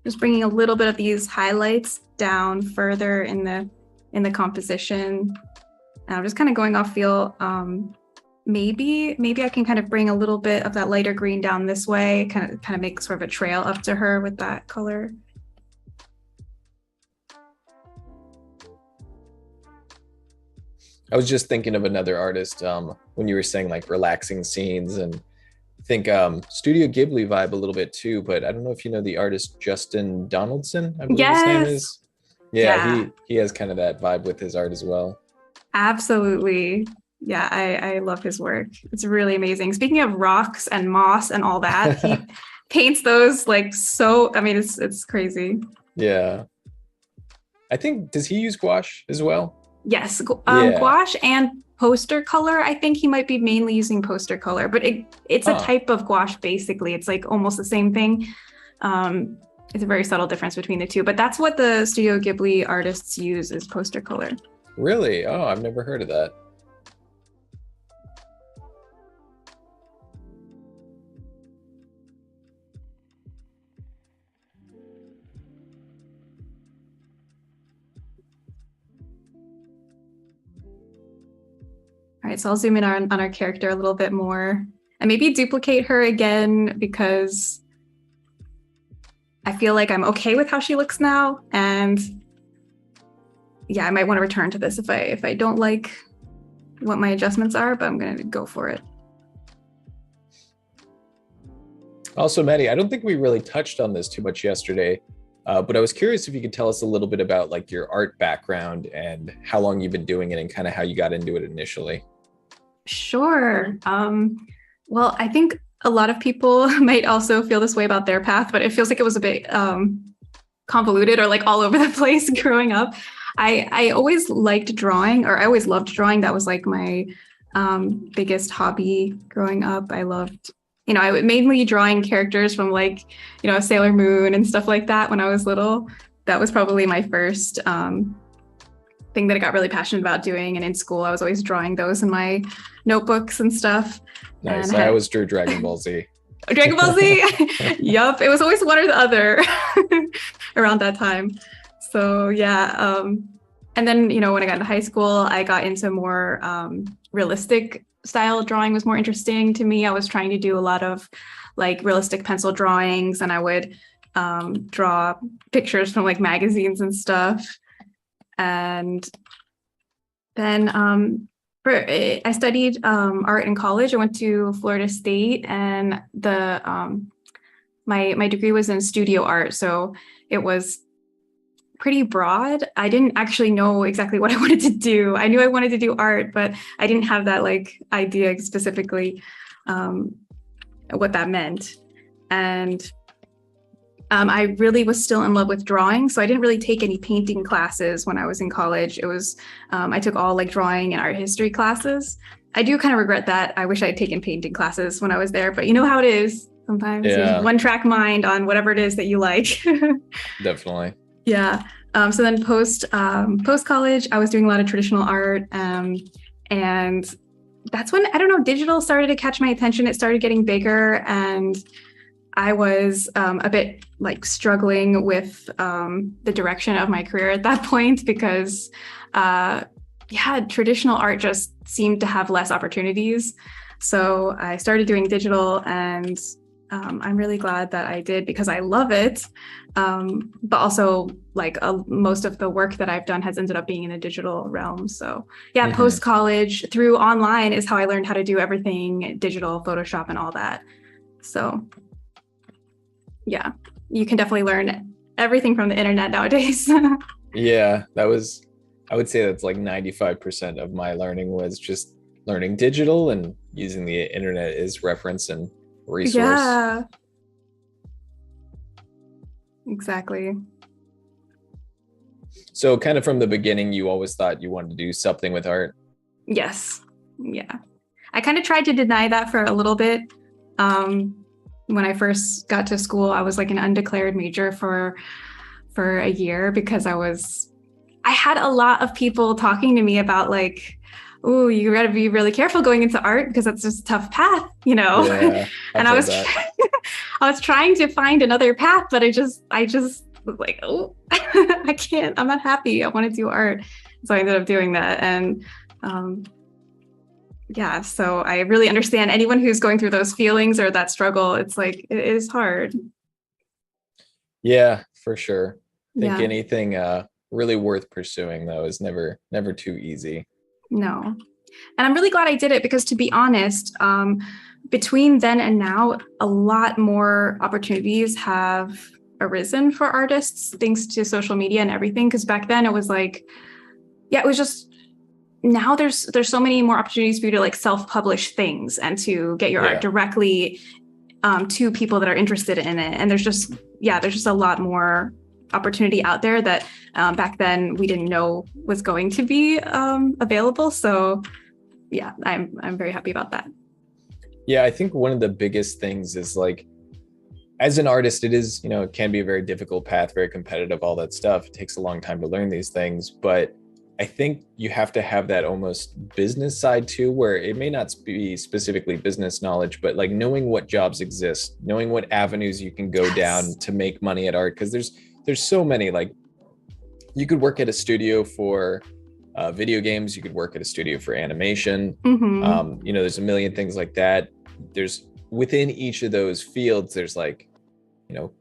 Just bringing a little bit of these highlights down further in the composition. And I'm just kind of going off feel. Maybe I can kind of bring a little bit of that lighter green down this way, kind of make sort of a trail up to her with that color. I was just thinking of another artist when you were saying like relaxing scenes and think Studio Ghibli vibe a little bit too, but I don't know if you know the artist Justin Donaldson, I believe his name Yes. is. Yeah, Yeah, he has kind of that vibe with his art as well. absolutely. Yeah, I love his work. It's really amazing. Speaking of rocks and moss and all that, he paints those like so, I mean, it's crazy. Yeah. I think, does he use gouache as well? Yes, Yeah. gouache and poster color. I think he might be mainly using poster color, but it's a Huh. type of gouache basically. It's like almost the same thing. Um, it's a very subtle difference between the two, but that's what the Studio Ghibli artists use is poster color. Really? Oh, I've never heard of that. All right, so I'll zoom in on our character a little bit more and maybe duplicate her again because I feel like I'm okay with how she looks now. And yeah, I might want to return to this if I don't like what my adjustments are, but I'm gonna go for it. Also, Maddie, I don't think we really touched on this too much yesterday, but I was curious if you could tell us a little bit about like your art background and how long you've been doing it and kind of how you got into it initially. Sure. Well, I think a lot of people might also feel this way about their path, but it feels like it was a bit convoluted or like all over the place growing up. I always liked drawing, or I always loved drawing. That was like my biggest hobby growing up. I loved, I would mainly drawing characters from like, Sailor Moon and stuff like that when I was little. That was probably my first thing that I got really passionate about doing. And in school, I was always drawing those in my notebooks and stuff. Nice. And I I had always drew Dragon Ball Z. Dragon Ball Z. Yup. It was always one or the other around that time. So yeah. And then, when I got into high school, I got into more realistic style drawing was more interesting to me. I was trying to do a lot of like realistic pencil drawings, and I would draw pictures from like magazines and stuff. And then I studied art in college. I went to Florida State, and my degree was in studio art, so it was pretty broad. I didn't actually know exactly what I wanted to do. I knew I wanted to do art, but I didn't have that like idea specifically what that meant. And I really was still in love with drawing, so I didn't really take any painting classes when I was in college. It was I took all like drawing and art history classes. I do kind of regret that. I wish I had taken painting classes when I was there, but you know how it is. Sometimes you Yeah, one track mind on whatever it is that you like. definitely. Yeah. So then post college, I was doing a lot of traditional art, and that's when I don't know, digital started to catch my attention. It started getting bigger, and I was a bit like struggling with the direction of my career at that point because, traditional art just seemed to have less opportunities. So I started doing digital, and I'm really glad that I did because I love it. But also, like most of the work that I've done has ended up being in the digital realm. So yeah, Hmm. post college through online is how I learned how to do everything digital, Photoshop, and all that. So yeah, you can definitely learn everything from the internet nowadays. Yeah, I would say that's like 95% of my learning was just learning digital and using the internet as reference and resource. Yeah, exactly. So kind of from the beginning, you always thought you wanted to do something with art. Yes. Yeah. I kind of tried to deny that for a little bit. When I first got to school, I was like an undeclared major for a year because I had a lot of people talking to me about like, oh, you got to be really careful going into art because that's just a tough path, Yeah, I've And I heard was that. I was trying to find another path, but I just was like, oh, I can't. I'm not happy. I want to do art, so I ended up doing that, and um, yeah. So I really understand anyone who's going through those feelings or that struggle. It's like it is hard. Yeah, for sure. I think Yeah. anything really worth pursuing though is never too easy. No. And I'm really glad I did it because, to be honest, between then and now, a lot more opportunities have arisen for artists thanks to social media and everything. Because back then it was like, yeah, it was just, now there's so many more opportunities for you to like self-publish things and to get your art directly to people that are interested in it. And there's just a lot more opportunity out there that back then we didn't know was going to be available. So yeah, I'm very happy about that. Yeah, I think one of the biggest things is like, as an artist, it is, it can be a very difficult path, very competitive, all that stuff. It takes a long time to learn these things, but I think you have to have that almost business side too, where it may not be specifically business knowledge, but like knowing what jobs exist, knowing what avenues you can go down to make money at art. Because there's so many, like you could work at a studio for video games, you could work at a studio for animation. There's a million things like that. There's within each of those fields, there's like,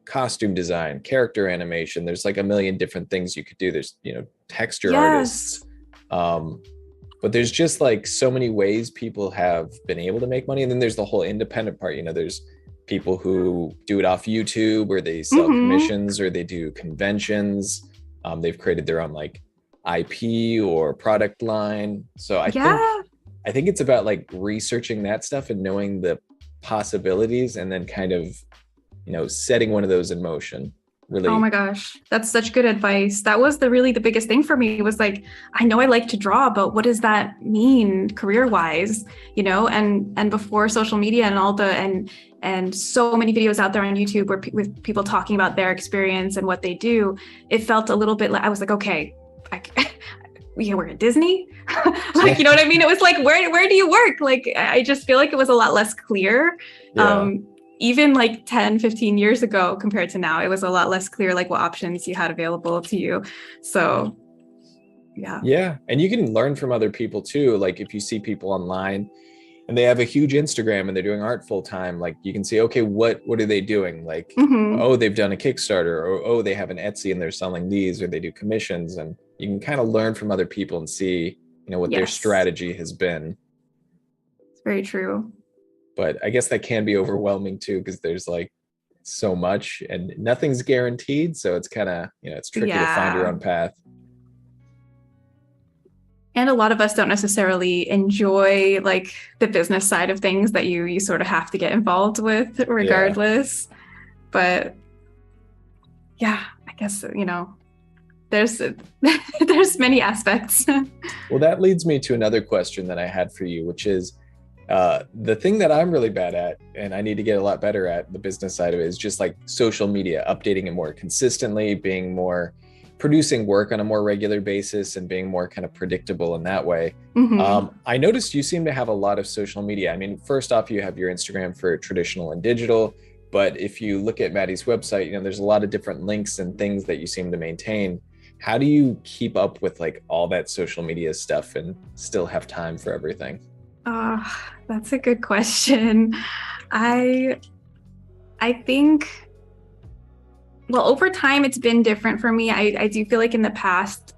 costume design, character animation. There's like a million different things you could do. There's, texture artists. But there's just like so many ways people have been able to make money. And then there's the whole independent part. There's people who do it off YouTube, or they sell commissions, or they do conventions. They've created their own like IP or product line. So I think it's about like researching that stuff and knowing the possibilities, and then kind of setting one of those in motion. Really. Oh my gosh, that's such good advice. That was the biggest thing for me, was like, I know I like to draw, but what does that mean career-wise? And before social media and all and so many videos out there on YouTube with people talking about their experience and what they do, it felt a little bit like, I was like, okay, we work at Disney. Like, you know what I mean? It was like, where do you work? Like, I just feel like it was a lot less clear. Even like 10, 15 years ago compared to now, it was a lot less clear, like what options you had available to you. So, yeah. Yeah. And you can learn from other people too. Like if you see people online and they have a huge Instagram and they're doing art full time, like you can see, okay, what are they doing? Like, oh, they've done a Kickstarter, or, oh, they have an Etsy and they're selling these, or they do commissions. And you can kind of learn from other people and see, what their strategy has been. It's very true. But I guess that can be overwhelming too, because there's like so much and nothing's guaranteed. So it's kind of, it's tricky to find your own path. And a lot of us don't necessarily enjoy like the business side of things that you sort of have to get involved with regardless. But yeah, I guess, there's many aspects. Well, that leads me to another question that I had for you, which is, the thing that I'm really bad at, and I need to get a lot better at, the business side of it, is just like social media, updating it more consistently, producing work on a more regular basis, and being more kind of predictable in that way. I noticed you seem to have a lot of social media. I mean, first off, you have your Instagram for traditional and digital, but if you look at Maddy's website, there's a lot of different links and things that you seem to maintain. How do you keep up with like all that social media stuff and still have time for everything? That's a good question. I think, well, over time, it's been different for me. I do feel like in the past,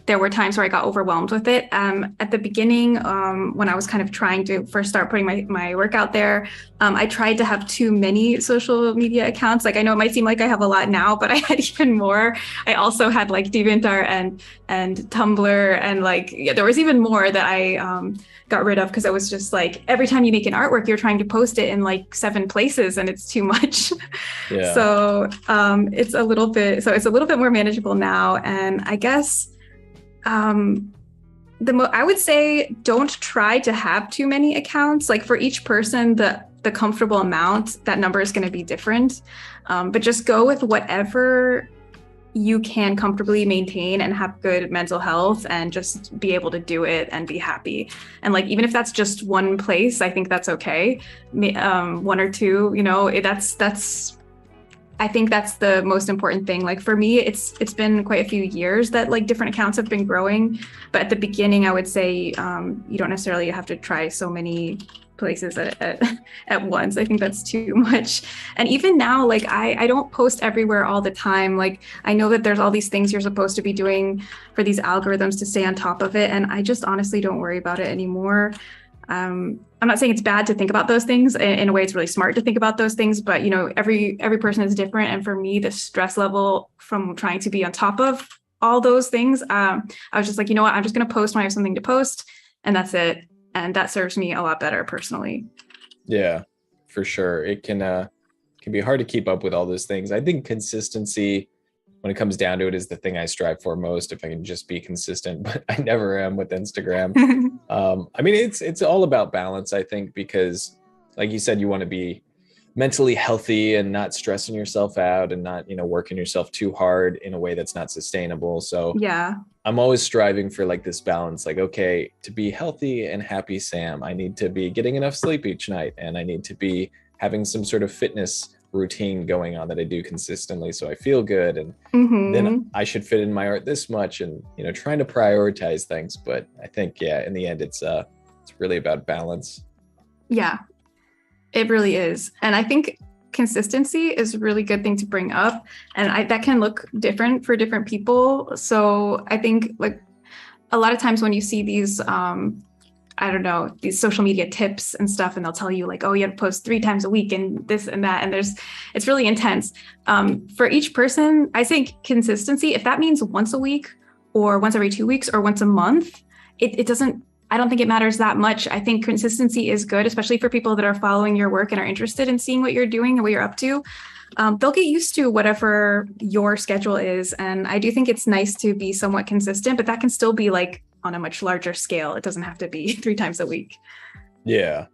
there were times where I got overwhelmed with it. At the beginning, when I was kind of trying to first start putting my work out there, I tried to have too many social media accounts. Like, I know it might seem like I have a lot now, but I had even more. I also had like DeviantArt and Tumblr, and like, there was even more that I got rid of, because it was just like, every time you make an artwork, you're trying to post it in like 7 places, and it's too much. So it's a little bit more manageable now. And I guess I would say, don't try to have too many accounts. Like, for each person, the comfortable amount, that number is going to be different. But just go with whatever you can comfortably maintain and have good mental health, and just be able to do it and be happy. And like, even if that's just one place, I think that's okay. 1 or 2, I think that's the most important thing. Like, for me, it's been quite a few years that like different accounts have been growing. But at the beginning, I would say you don't necessarily have to try so many places at once. I think that's too much. And even now, like, I don't post everywhere all the time. Like, I know that there's all these things you're supposed to be doing for these algorithms to stay on top of it. And I just honestly don't worry about it anymore. I'm not saying it's bad to think about those things. In a way, it's really smart to think about those things, but every person is different. And for me, the stress level from trying to be on top of all those things, I was just like, you know what, I'm just going to post when I have something to post, and that's it. And that serves me a lot better personally. Yeah, for sure. It can be hard to keep up with all those things. I think consistency, when it comes down to it, is the thing I strive for most, if I can just be consistent, but I never am with Instagram. I mean, it's all about balance, I think, because like you said, you want to be mentally healthy and not stressing yourself out and not, working yourself too hard in a way that's not sustainable. So Yeah. I'm always striving for like this balance, like, okay, to be healthy and happy Sam, I need to be getting enough sleep each night, and I need to be having some sort of fitness routine going on that I do consistently so I feel good, and then I should fit in my art this much, and trying to prioritize things. But I think in the end it's really about balance. Yeah, it really is. And I think consistency is a really good thing to bring up, and that can look different for different people. So I think like a lot of times when you see these I don't know, these social media tips and stuff, and they'll tell you like, oh, you have to post 3 times a week and this and that. And it's really intense. For each person, I think consistency, if that means once a week or once every 2 weeks or once a month, it doesn't, I don't think it matters that much. I think consistency is good, especially for people that are following your work and are interested in seeing what you're doing and what you're up to. They'll get used to whatever your schedule is. And I do think it's nice to be somewhat consistent, but that can still be like on a much larger scale. It doesn't have to be 3 times a week. Yeah.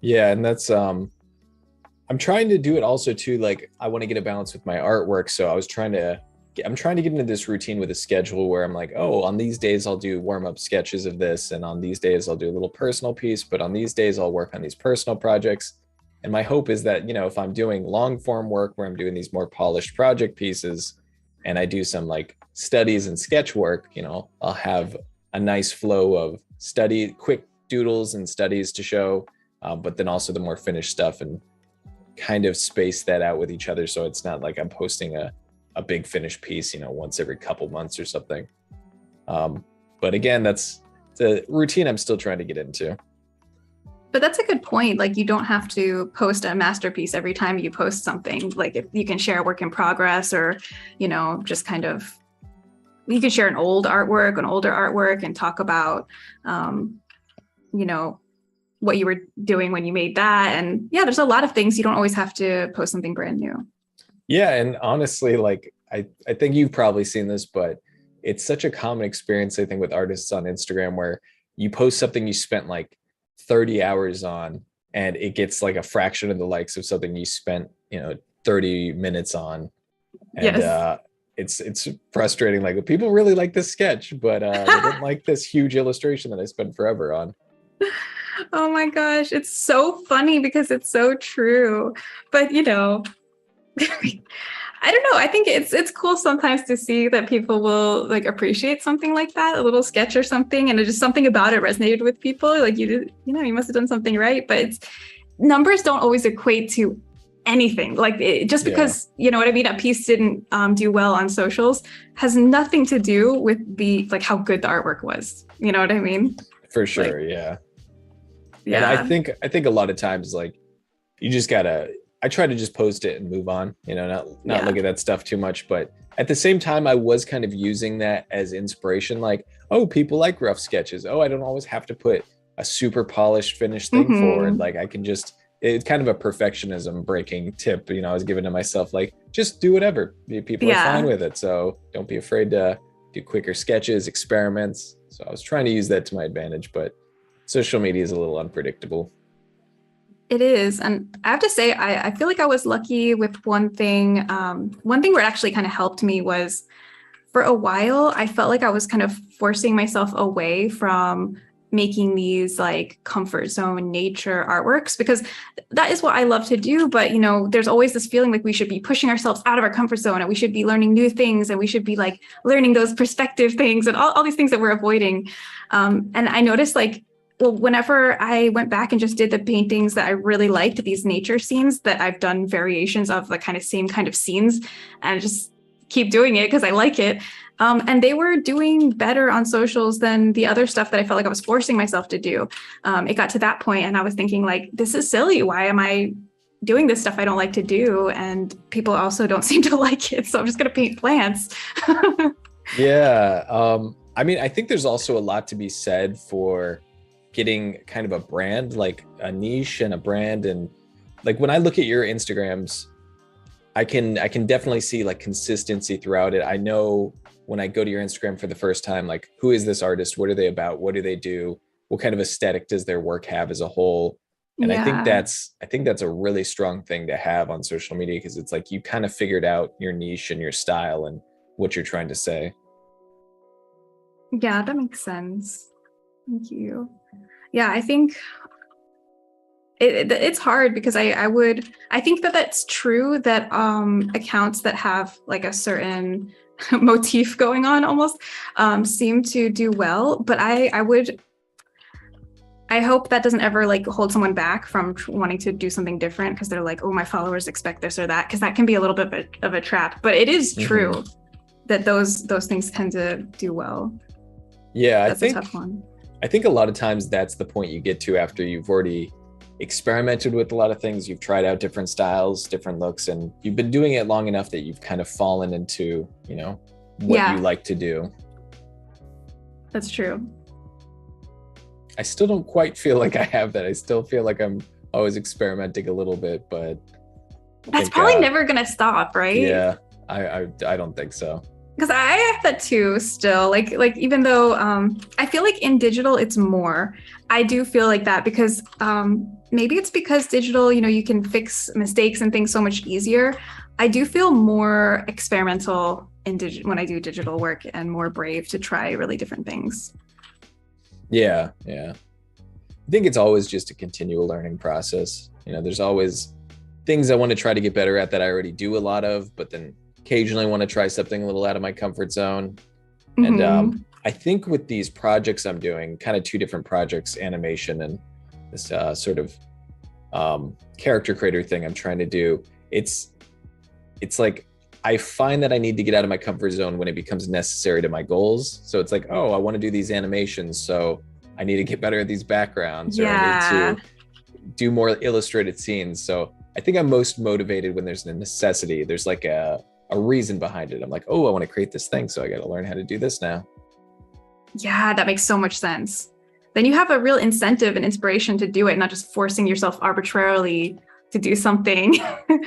And that's I'm trying to do it also too. Like I want to get a balance with my artwork. So I'm trying to get into this routine with a schedule where I'm like, oh, on these days I'll do warm-up sketches of this, and on these days I'll do a little personal piece, but on these days I'll work on these personal projects. And my hope is that, if I'm doing long form work where I'm doing these more polished project pieces, and I do some like studies and sketch work, I'll have a nice flow of quick doodles and studies to show, but then also the more finished stuff, and kind of space that out with each other. So it's not like I'm posting a big finished piece, once every couple months or something. But again, that's the routine I'm still trying to get into. But that's a good point. Like you don't have to post a masterpiece every time you post something. Like if you can share a work in progress, or, just kind of, you can share an older artwork and talk about, what you were doing when you made that. And yeah, there's a lot of things. You don't always have to post something brand new. Yeah. And honestly, like, I think you've probably seen this, but it's such a common experience, I think, with artists on Instagram, where you post something you spent like 30 hours on, and it gets like a fraction of the likes of something you spent 30 minutes on. And yes. It's frustrating. Like people really like this sketch, but they didn't like this huge illustration that I spent forever on. Oh my gosh, it's so funny because it's so true. But I don't know. I think it's cool sometimes to see that people will like appreciate something like that, a little sketch or something, and just something about it resonated with people. Like you must have done something right. But numbers don't always equate to anything. Like just because you know what I mean, a piece didn't do well on socials has nothing to do with how good the artwork was. You know what I mean? For sure, yeah. And I think a lot of times, like, you just gotta. I try to just post it and move on, not look at that stuff too much. But at the same time, I was kind of using that as inspiration. Like, oh, people like rough sketches. Oh, I don't always have to put a super polished finished thing forward. Like I can just, it's kind of a perfectionism breaking tip, I was giving to myself, like, just do whatever. People are fine with it. So don't be afraid to do quicker sketches, experiments. So I was trying to use that to my advantage, but social media is a little unpredictable. It is. And I have to say, I feel like I was lucky with one thing. One thing where it actually kind of helped me was, for a while, I felt like I was kind of forcing myself away from making these like comfort zone nature artworks, because that is what I love to do. But, there's always this feeling like we should be pushing ourselves out of our comfort zone, and we should be learning new things, and we should be like learning those perspective things and all these things that we're avoiding. And I noticed whenever I went back and just did the paintings that I really liked, these nature scenes that I've done variations of the kind of same kind of scenes, and just keep doing it because I like it. And they were doing better on socials than the other stuff that I felt like I was forcing myself to do. It got to that point and I was thinking like, this is silly. Why am I doing this stuff I don't like to do? And people also don't seem to like it. So I'm just going to paint plants. Yeah. I mean, I think there's also a lot to be said for getting kind of a brand, like a niche and a brand. And like when I look at your Instagrams, I can definitely see like consistency throughout it. I know when I go to your Instagram for the first time, like who is this artist? What are they about? What do they do? What kind of aesthetic does their work have as a whole? And Yeah. I think that's a really strong thing to have on social media, because it's like you kind of figured out your niche and your style and what you're trying to say. Yeah, that makes sense. Thank you. Yeah, I think it's hard because I think that that's true that accounts that have like a certain motif going on almost seem to do well, but I hope that doesn't ever like hold someone back from wanting to do something different because they're like, oh, my followers expect this or that, because that can be a little bit of a trap. But it is true that those things tend to do well. Yeah, That's a tough one. I think a lot of times that's the point you get to after you've already experimented with a lot of things. You've tried out different styles, different looks, and you've been doing it long enough that you've kind of fallen into, you know, what you like to do. That's true. I still don't quite feel like I have that. I still feel like I'm always experimenting a little bit, but that's probably never gonna stop, right? Yeah, I don't think so. Because I have that too still, like even though I feel like in digital it's more, I do feel like that because maybe it's because digital, you know, you can fix mistakes and things so much easier. I do feel more experimental in when I do digital work and more brave to try really different things. Yeah. I think it's always just a continual learning process. You know, there's always things I want to try to get better at that I already do a lot of, but then occasionally want to try something a little out of my comfort zone. And I think with these projects I'm doing, kind of two different projects, animation and this sort of character creator thing I'm trying to do, it's like I find that I need to get out of my comfort zone when it becomes necessary to my goals. So it's like, oh, I want to do these animations, so I need to get better at these backgrounds, or I need to do more illustrated scenes. So I think I'm most motivated when there's a necessity. There's like a reason behind it. I'm like, oh, I want to create this thing, so I got to learn how to do this now. Yeah, that makes so much sense. Then you have a real incentive and inspiration to do it, not just forcing yourself arbitrarily to do something.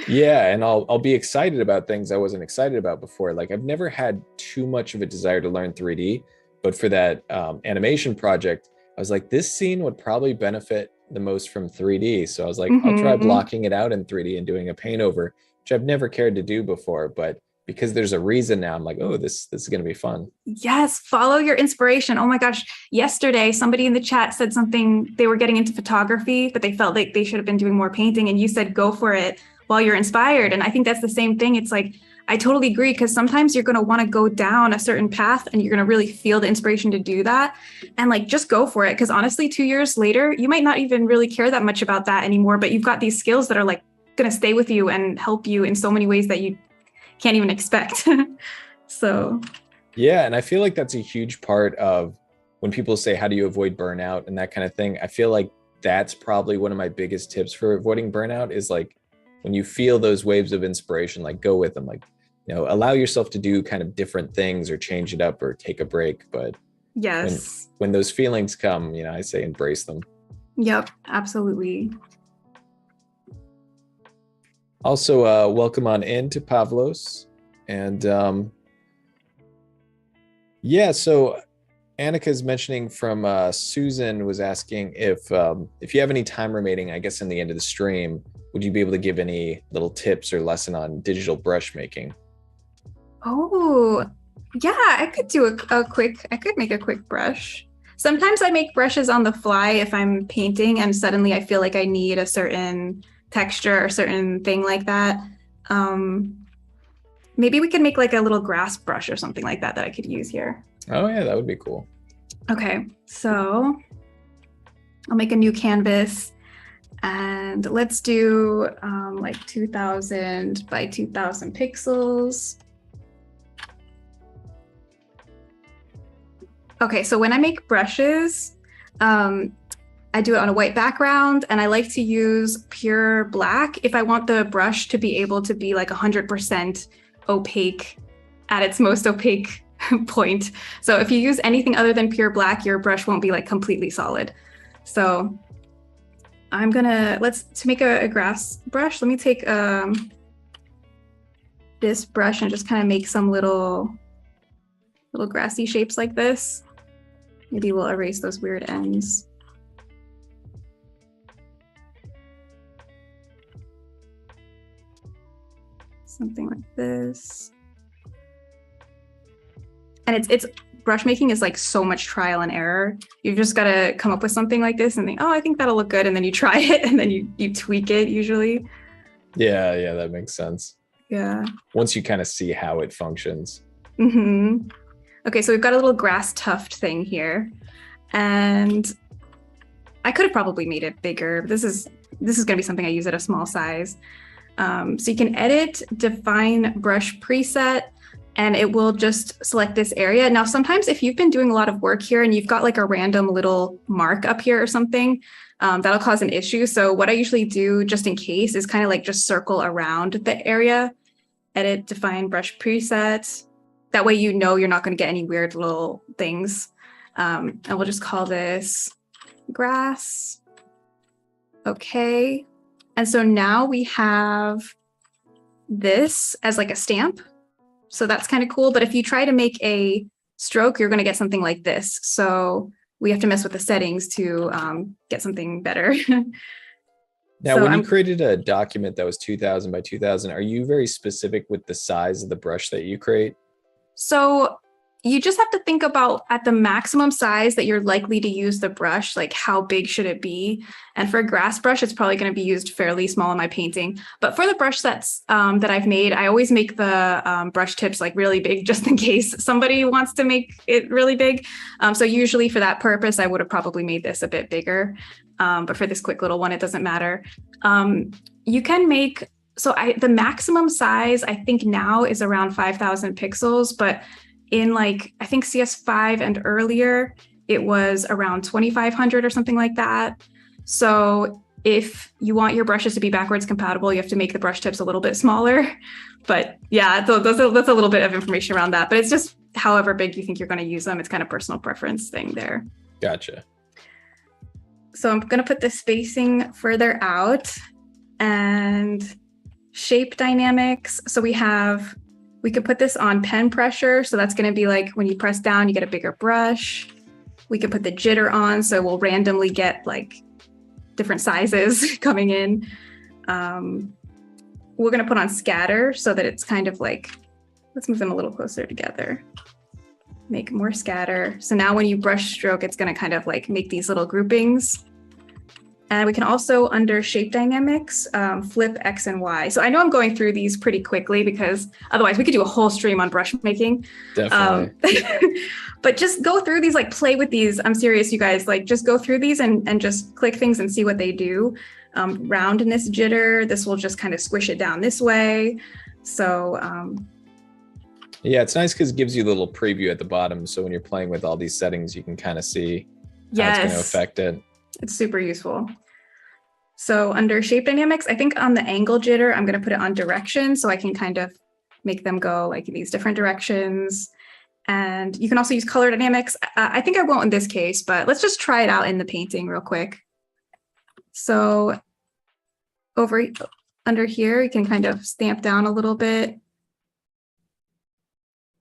Yeah, and I'll be excited about things I wasn't excited about before. Like I've never had too much of a desire to learn 3D, but for that animation project, I was like, this scene would probably benefit the most from 3D. So I was like, I'll try blocking it out in 3D and doing a paint over, which I've never cared to do before. But because there's a reason now, I'm like, oh, this is going to be fun. Yes, follow your inspiration. Oh my gosh. Yesterday, somebody in the chat said something, they were getting into photography, but they felt like they should have been doing more painting. And you said, go for it while you're inspired. And I think that's the same thing. It's like, I totally agree, because sometimes you're going to want to go down a certain path and you're going to really feel the inspiration to do that. And like, just go for it. Because honestly, 2 years later, you might not even really care that much about that anymore, but you've got these skills that are like going to stay with you and help you in so many ways that you can't even expect. So yeah, and I feel like that's a huge part of when people say, how do you avoid burnout and that kind of thing? I feel like that's probably one of my biggest tips for avoiding burnout is like, when you feel those waves of inspiration, like go with them, like, you know, allow yourself to do kind of different things or change it up or take a break. But yes, when those feelings come, you know, I say embrace them. Yep, absolutely. Also, welcome on in to Pavlos. And yeah, so Annika's mentioning from Susan was asking if you have any time remaining, I guess in the end of the stream, would you be able to give any little tips or lesson on digital brush making? Oh, yeah, I could do I could make a quick brush. Sometimes I make brushes on the fly if I'm painting and suddenly I feel like I need a certain texture or certain thing like that. Maybe we could make like a little grass brush or something like that I could use here. Oh yeah, that would be cool. Okay, so I'll make a new canvas and let's do like 2000 by 2000 pixels. Okay, so when I make brushes, I do it on a white background, and I like to use pure black if I want the brush to be able to be like 100% opaque at its most opaque point. So if you use anything other than pure black, your brush won't be like completely solid. So I'm gonna, to make a grass brush, let me take this brush and just kind of make some little grassy shapes like this. Maybe we'll erase those weird ends. Something like this. And it's brush making is like so much trial and error. You've just got to come up with something like this and think, oh, I think that'll look good. And then you try it and then you tweak it usually. Yeah, that makes sense. Yeah. Once you kind of see how it functions. Mm-hmm. Okay, so we've got a little grass tuft thing here. And I could have probably made it bigger. This is going to be something I use at a small size. So you can edit, define brush preset, and it will just select this area. Now, sometimes if you've been doing a lot of work here and you've got like a random little mark up here or something, that'll cause an issue. So what I usually do just in case is kind of like just circle around the area, edit, define brush preset. That way, you know, you're not going to get any weird little things. And we'll just call this grass. Okay. And so now we have this as like a stamp. So that's kind of cool. But if you try to make a stroke, you're going to get something like this. So we have to mess with the settings to get something better. Now, when you created a document that was 2000 by 2000, are you very specific with the size of the brush that you create? So you just have to think about at the maximum size that you're likely to use the brush, like how big should it be? And for a grass brush, it's probably going to be used fairly small in my painting. But for the brush sets that I've made, I always make the brush tips like really big, just in case somebody wants to make it really big. So usually for that purpose, I would have probably made this a bit bigger. But for this quick little one, it doesn't matter. You can make, the maximum size I think now is around 5,000 pixels, but in like, I think CS5 and earlier, it was around 2,500 or something like that. So if you want your brushes to be backwards compatible, you have to make the brush tips a little bit smaller. But yeah, so that's a little bit of information around that. But it's just however big you think you're going to use them. It's kind of personal preference thing there. Gotcha. So I'm going to put the spacing further out and shape dynamics. So we could put this on pen pressure. So that's going to be like when you press down, you get a bigger brush. We could put the jitter on. So we'll randomly get like different sizes coming in. We're going to put on scatter so that it's kind of like, let's move them a little closer together. Make more scatter. So now when you brush stroke, it's going to kind of like make these little groupings. And we can also, under shape dynamics, flip X and Y. So I know I'm going through these pretty quickly because otherwise we could do a whole stream on brush making. Definitely. But just go through these, like play with these. I'm serious, you guys, like just go through these and just click things and see what they do. Roundness jitter, this will just kind of squish it down this way. So yeah, it's nice because it gives you a little preview at the bottom. So when you're playing with all these settings, you can kind of see how it's going to affect it. It's super useful. So under shape dynamics, I think on the angle jitter, I'm going to put it on direction so I can kind of make them go like in these different directions. And you can also use color dynamics. I think I won't in this case, but let's just try it out in the painting real quick. So under here, you can kind of stamp down a little bit.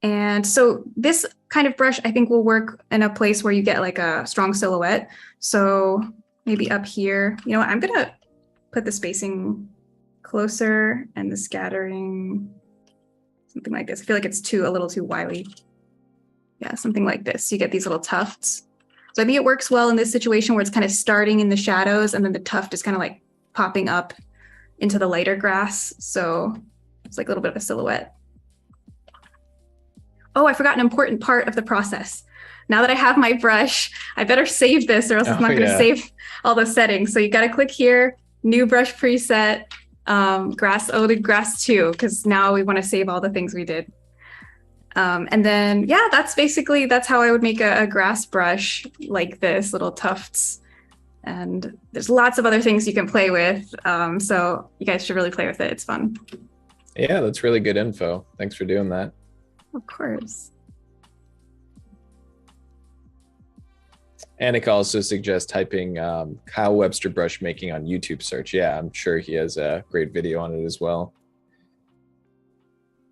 And so this kind of brush, I think, will work in a place where you get like a strong silhouette. So maybe up here, you know what, I'm going to put the spacing closer and the scattering, something like this. I feel like it's a little too wily. Yeah, something like this. You get these little tufts. So I think it works well in this situation where it's kind of starting in the shadows and then the tuft is kind of like popping up into the lighter grass. So it's like a little bit of a silhouette. Oh, I forgot an important part of the process. Now that I have my brush, I better save this or else it's not going to save all the settings. So you got to click here, new brush preset, grass 2, because now we want to save all the things we did. And then, yeah, that's how I would make a grass brush like this, little tufts. And there's lots of other things you can play with. So you guys should really play with it. It's fun. Yeah, that's really good info. Thanks for doing that. Of course. Annika also suggests typing Kyle Webster brush making on YouTube search. Yeah, I'm sure he has a great video on it as well.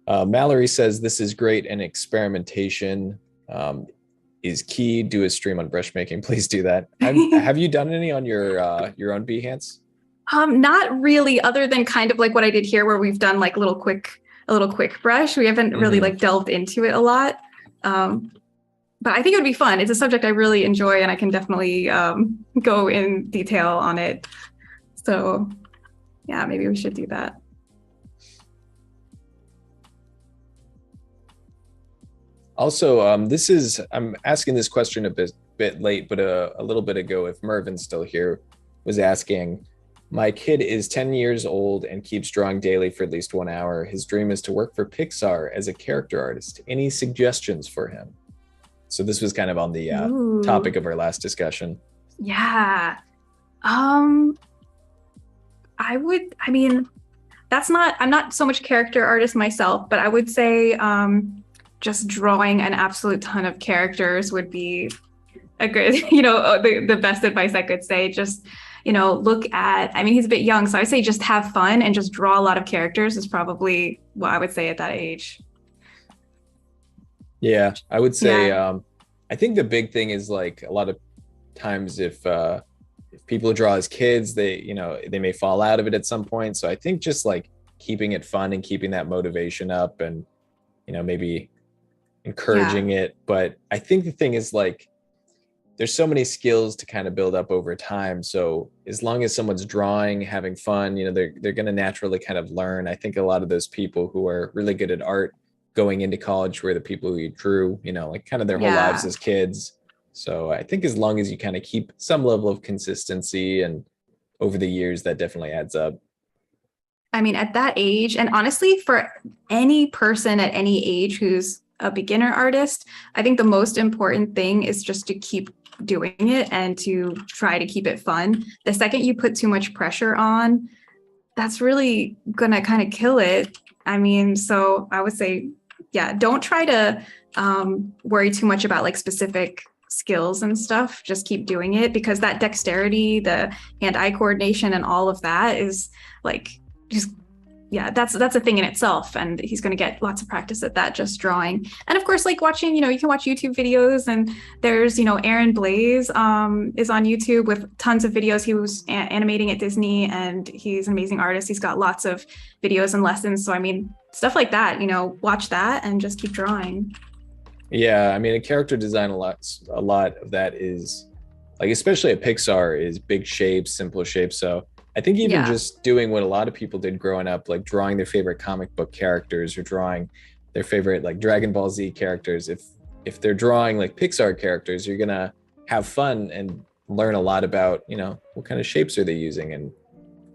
Mallory says this is great and experimentation is key. Do a stream on brush making. Please do that. Have you done any on your own Behance? Not really, other than kind of like what I did here, where we've done like a little quick brush. We haven't really like delved into it a lot. But I think it would be fun. It's a subject I really enjoy, and I can definitely go in detail on it. So yeah, maybe we should do that. Also, I'm asking this question a bit late, but a little bit ago, if Mervin's still here, was asking, my kid is 10 years old and keeps drawing daily for at least 1 hour. His dream is to work for Pixar as a character artist. Any suggestions for him? So this was kind of on the topic of our last discussion. Yeah. I'm not so much character artist myself, but I would say just drawing an absolute ton of characters would be a good, the best advice I could say. Just, look at, he's a bit young, so I say just have fun and just draw a lot of characters is probably what I would say at that age. Yeah, I would say, I think the big thing is like a lot of times if people draw as kids, they may fall out of it at some point. So I think just like keeping it fun and keeping that motivation up and, maybe encouraging it. But I think the thing is like, there's so many skills to kind of build up over time. So as long as someone's drawing, having fun, they're going to naturally kind of learn. I think a lot of those people who are really good at art going into college were the people who drew, like kind of their whole lives as kids. So I think as long as you kind of keep some level of consistency and over the years, that definitely adds up. At that age, and honestly, for any person at any age who's a beginner artist, I think the most important thing is just to keep doing it and to try to keep it fun. The second you put too much pressure on, that's really gonna kind of kill it. So I would say, don't try to worry too much about like specific skills and stuff. Just keep doing it, because that dexterity, the hand-eye coordination, and all of that is like that's a thing in itself, and he's going to get lots of practice at that, just drawing. And of course, like watching, you can watch YouTube videos, and there's, Aaron Blaise is on YouTube with tons of videos. He was animating at Disney, and he's an amazing artist. He's got lots of videos and lessons. So stuff like that, watch that and just keep drawing. Yeah, a character design, a lot of that is like, especially at Pixar, is big shapes, simple shapes. So I think even just doing what a lot of people did growing up, like drawing their favorite comic book characters or drawing their favorite like Dragon Ball Z characters. If they're drawing like Pixar characters, you're gonna have fun and learn a lot about, what kind of shapes are they using, and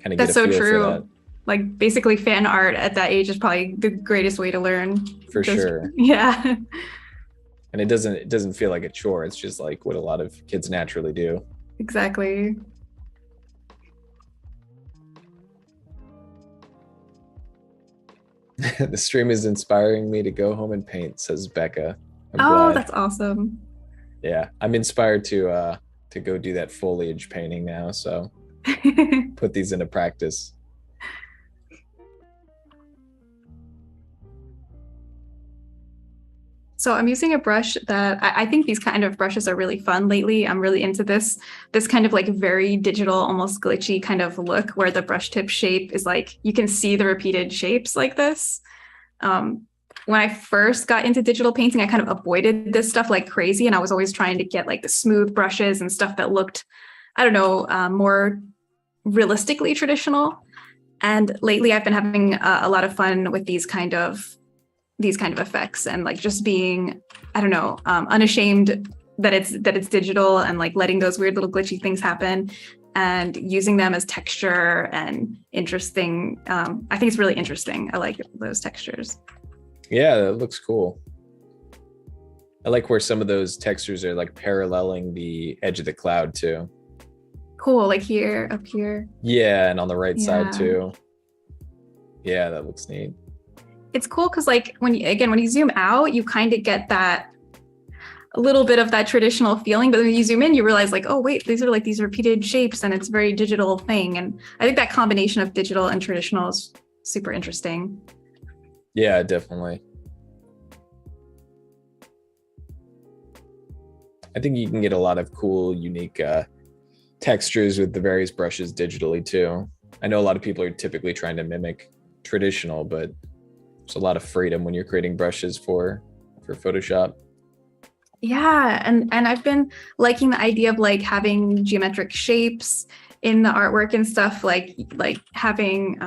kind of get a feel for that. Like basically fan art at that age is probably the greatest way to learn. For sure. Yeah. And it doesn't feel like a chore. It's just like what a lot of kids naturally do. Exactly. The stream is inspiring me to go home and paint, says Becca. That's awesome. Yeah, I'm inspired to go do that foliage painting now. So put these into practice. So I'm using a brush that I think these kind of brushes are really fun lately. I'm really into this kind of like very digital, almost glitchy kind of look, where the brush tip shape is like, you can see the repeated shapes like this. When I first got into digital painting, I kind of avoided this stuff like crazy. And I was always trying to get like the smooth brushes and stuff that looked, more realistically traditional. And lately I've been having a lot of fun with these kind of effects, and like just being, unashamed that it's digital, and like letting those weird little glitchy things happen and using them as texture and interesting. I think it's really interesting. I like those textures. Yeah, that looks cool. I like where some of those textures are like paralleling the edge of the cloud too. Cool, like here, up here. Yeah, and on the right side Yeah. too. Yeah, that looks neat. It's cool because like when you zoom out, you kind of get that a little bit of that traditional feeling, but when you zoom in, you realize like, oh wait, these are like these repeated shapes and it's a very digital thing. And I think that combination of digital and traditional is super interesting. Yeah, definitely. I think you can get a lot of cool, unique textures with the various brushes digitally too. I know a lot of people are typically trying to mimic traditional, but there's a lot of freedom when you're creating brushes for Photoshop. Yeah, and I've been liking the idea of like having geometric shapes in the artwork and stuff, like having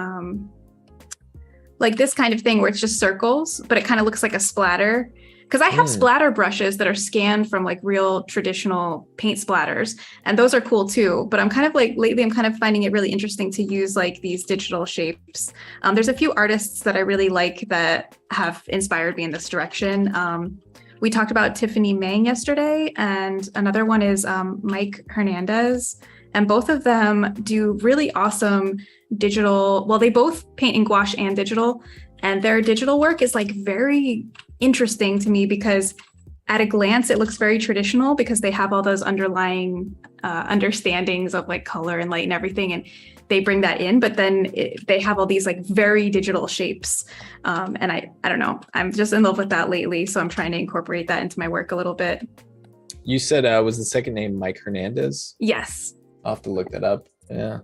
like this kind of thing where it's just circles, but it kind of looks like a splatter. Because I have splatter brushes that are scanned from like real traditional paint splatters, and those are cool too. But I'm kind of like lately, I'm kind of finding it really interesting to use like these digital shapes. There's a few artists that I really like that have inspired me in this direction. We talked about Tiffany Mang yesterday, and another one is Mike Hernandez. And both of them do really awesome digital, well, they both paint in gouache and digital, and their digital work is like very interesting to me because at a glance, it looks very traditional because they have all those underlying understandings of like color and light and everything. And they bring that in, but then they have all these like very digital shapes. And I don't know, I'm just in love with that lately. So I'm trying to incorporate that into my work a little bit. You said, was the second name Mike Hernandez? Yes. I'll have to look that up. Yeah.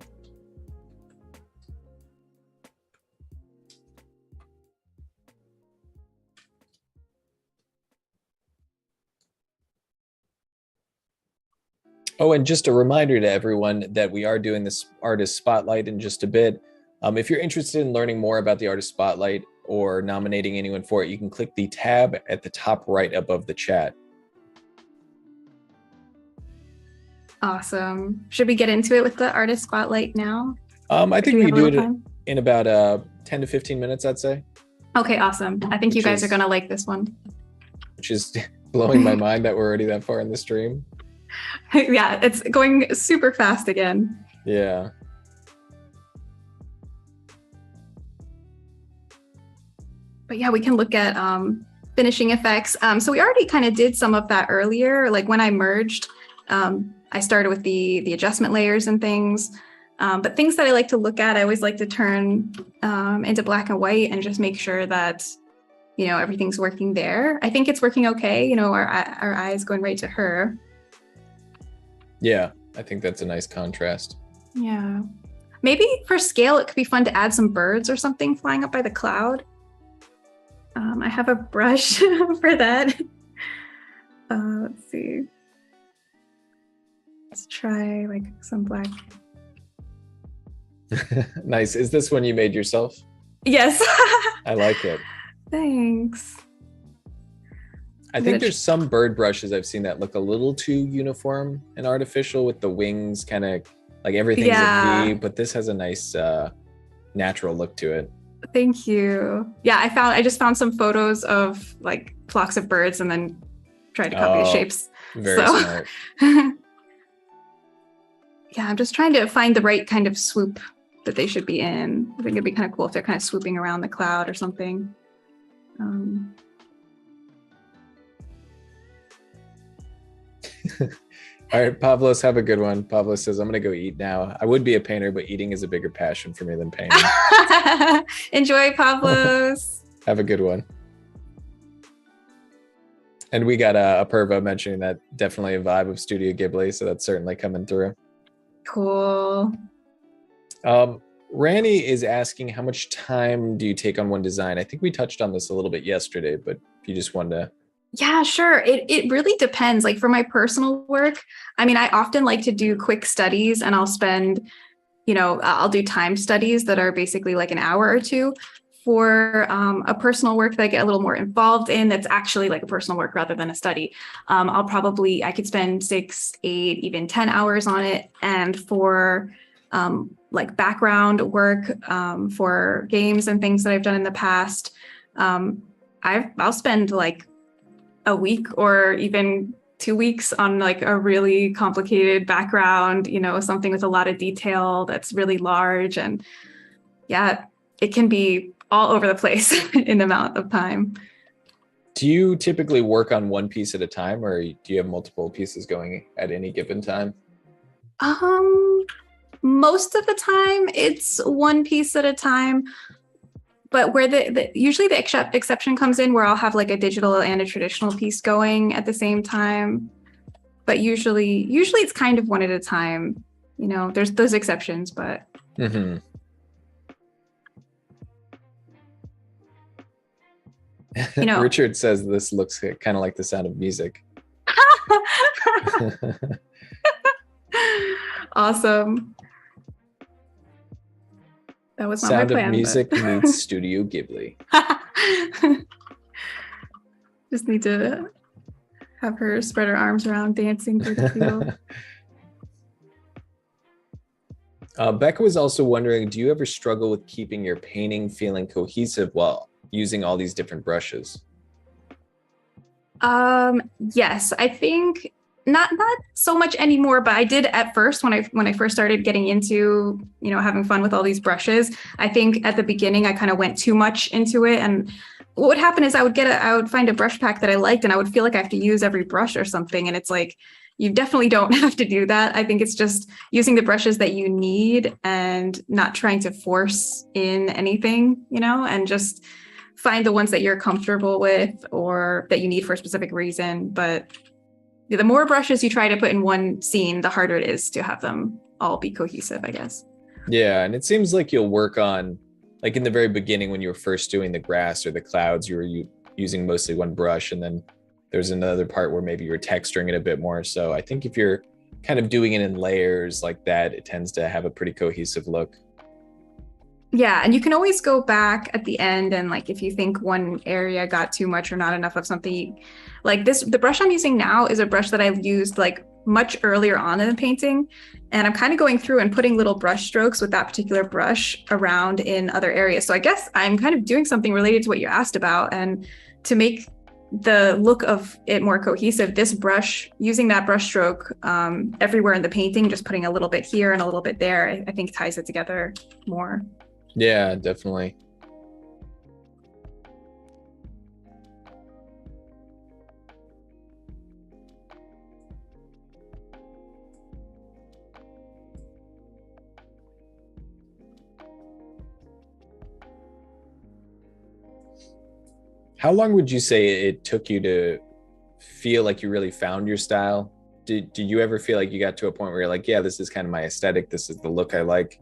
Oh, and just a reminder to everyone that we are doing this artist spotlight in just a bit. If you're interested in learning more about the artist spotlight or nominating anyone for it, you can click the tab at the top right above the chat. Awesome. Should we get into it with the artist spotlight now? I think we can do it in about 10 to 15 minutes, I'd say. Okay, awesome. I think you guys are going to like this one. Which is blowing my mind that we're already that far in the stream. Yeah, it's going super fast again. Yeah. But yeah, we can look at finishing effects. So we already kind of did some of that earlier. Like when I merged, I started with the adjustment layers and things. But things that I like to look at, I always like to turn into black and white and just make sure that, you know, everything's working there. I think it's working okay. You know, our eyes going right to her. Yeah, I think that's a nice contrast. Yeah. Maybe for scale, it could be fun to add some birds or something flying up by the cloud. I have a brush for that. Let's see. Let's try like some black. Nice. Is this one you made yourself? Yes. I like it. Thanks. I think there's some bird brushes I've seen that look a little too uniform and artificial with the wings kind of like everything's a V, but this has a nice natural look to it. Thank you. Yeah, I just found some photos of like flocks of birds and then tried to copy the shapes. Very smart. Yeah, I'm just trying to find the right kind of swoop that they should be in. I think it'd be kind of cool if they're kind of swooping around the cloud or something. All right, Pavlos, have a good one. Pavlos says, I'm going to go eat now. I would be a painter, but eating is a bigger passion for me than painting. Enjoy, Pavlos. Have a good one. And we got a Pervo mentioning that definitely a vibe of Studio Ghibli, so that's certainly coming through. Cool. Rani is asking, how much time do you take on one design? I think we touched on this a little bit yesterday, but if you just wanted to. Yeah, sure. It really depends. Like for my personal work, I mean, I often like to do quick studies and I'll spend, you know, I'll do time studies that are basically like an hour or two. For a personal work that I get a little more involved in, that's actually like a personal work rather than a study, I could spend 6, 8, even 10 hours on it. And for like background work for games and things that I've done in the past, I'll spend like a week or even 2 weeks on like a really complicated background, something with a lot of detail that's really large. And yeah, it can be all over the place in the amount of time. Do you typically work on one piece at a time, or do you have multiple pieces going at any given time? Most of the time it's one piece at a time, but where usually the exception comes in where I'll have like a digital and a traditional piece going at the same time. But usually it's kind of one at a time. There's those exceptions, but. Mm-hmm. Richard says this looks kind of like the sound of music. Awesome. That was not Sound my plan, of Music meets Studio Ghibli. Just need to have her spread her arms around dancing through the field. Becca was also wondering, do you ever struggle with keeping your painting feeling cohesive while using all these different brushes? Yes, I think not so much anymore, but I did at first when I first started getting into, having fun with all these brushes. I think at the beginning I kind of went too much into it, and what would happen is I would find a brush pack that I liked and I would feel like I have to use every brush or something, and it's like you definitely don't have to do that. I think it's just using the brushes that you need and not trying to force in anything, and just find the ones that you're comfortable with or that you need for a specific reason. But the more brushes you try to put in one scene, the harder it is to have them all be cohesive, I guess. Yeah, and it seems like you'll work on, like in the very beginning when you were first doing the grass or the clouds, you were using mostly one brush, and then there's another part where maybe you're texturing it a bit more. So I think if you're kind of doing it in layers like that, it tends to have a pretty cohesive look. Yeah, and you can always go back at the end and like if you think one area got too much or not enough of something, like the brush I'm using now is a brush that I've used like much earlier on in the painting, and I'm kind of going through and putting little brush strokes with that particular brush around in other areas. So I guess I'm kind of doing something related to what you asked about, and to make the look of it more cohesive, this brush, using that brush stroke everywhere in the painting, just putting a little bit here and a little bit there, I think ties it together more. Yeah, definitely. How long would you say it took you to feel like you really found your style? Did you ever feel like you got to a point where you're like, yeah, this is kind of my aesthetic, this is the look I like?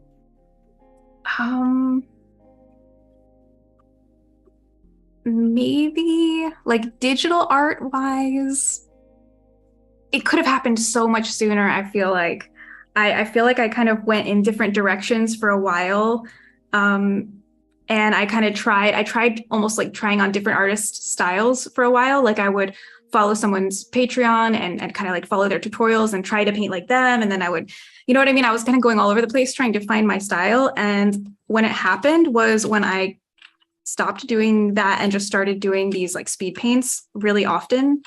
Maybe like digital art wise, it could have happened so much sooner. I feel like I feel like I kind of went in different directions for a while. And I kind of tried almost like trying on different artist styles for a while. Like I would follow someone's Patreon and kind of like follow their tutorials and try to paint like them. And then I would, you know what I mean? I was kind of going all over the place trying to find my style. And when it happened was when I stopped doing that and just started doing these like speed paints really often.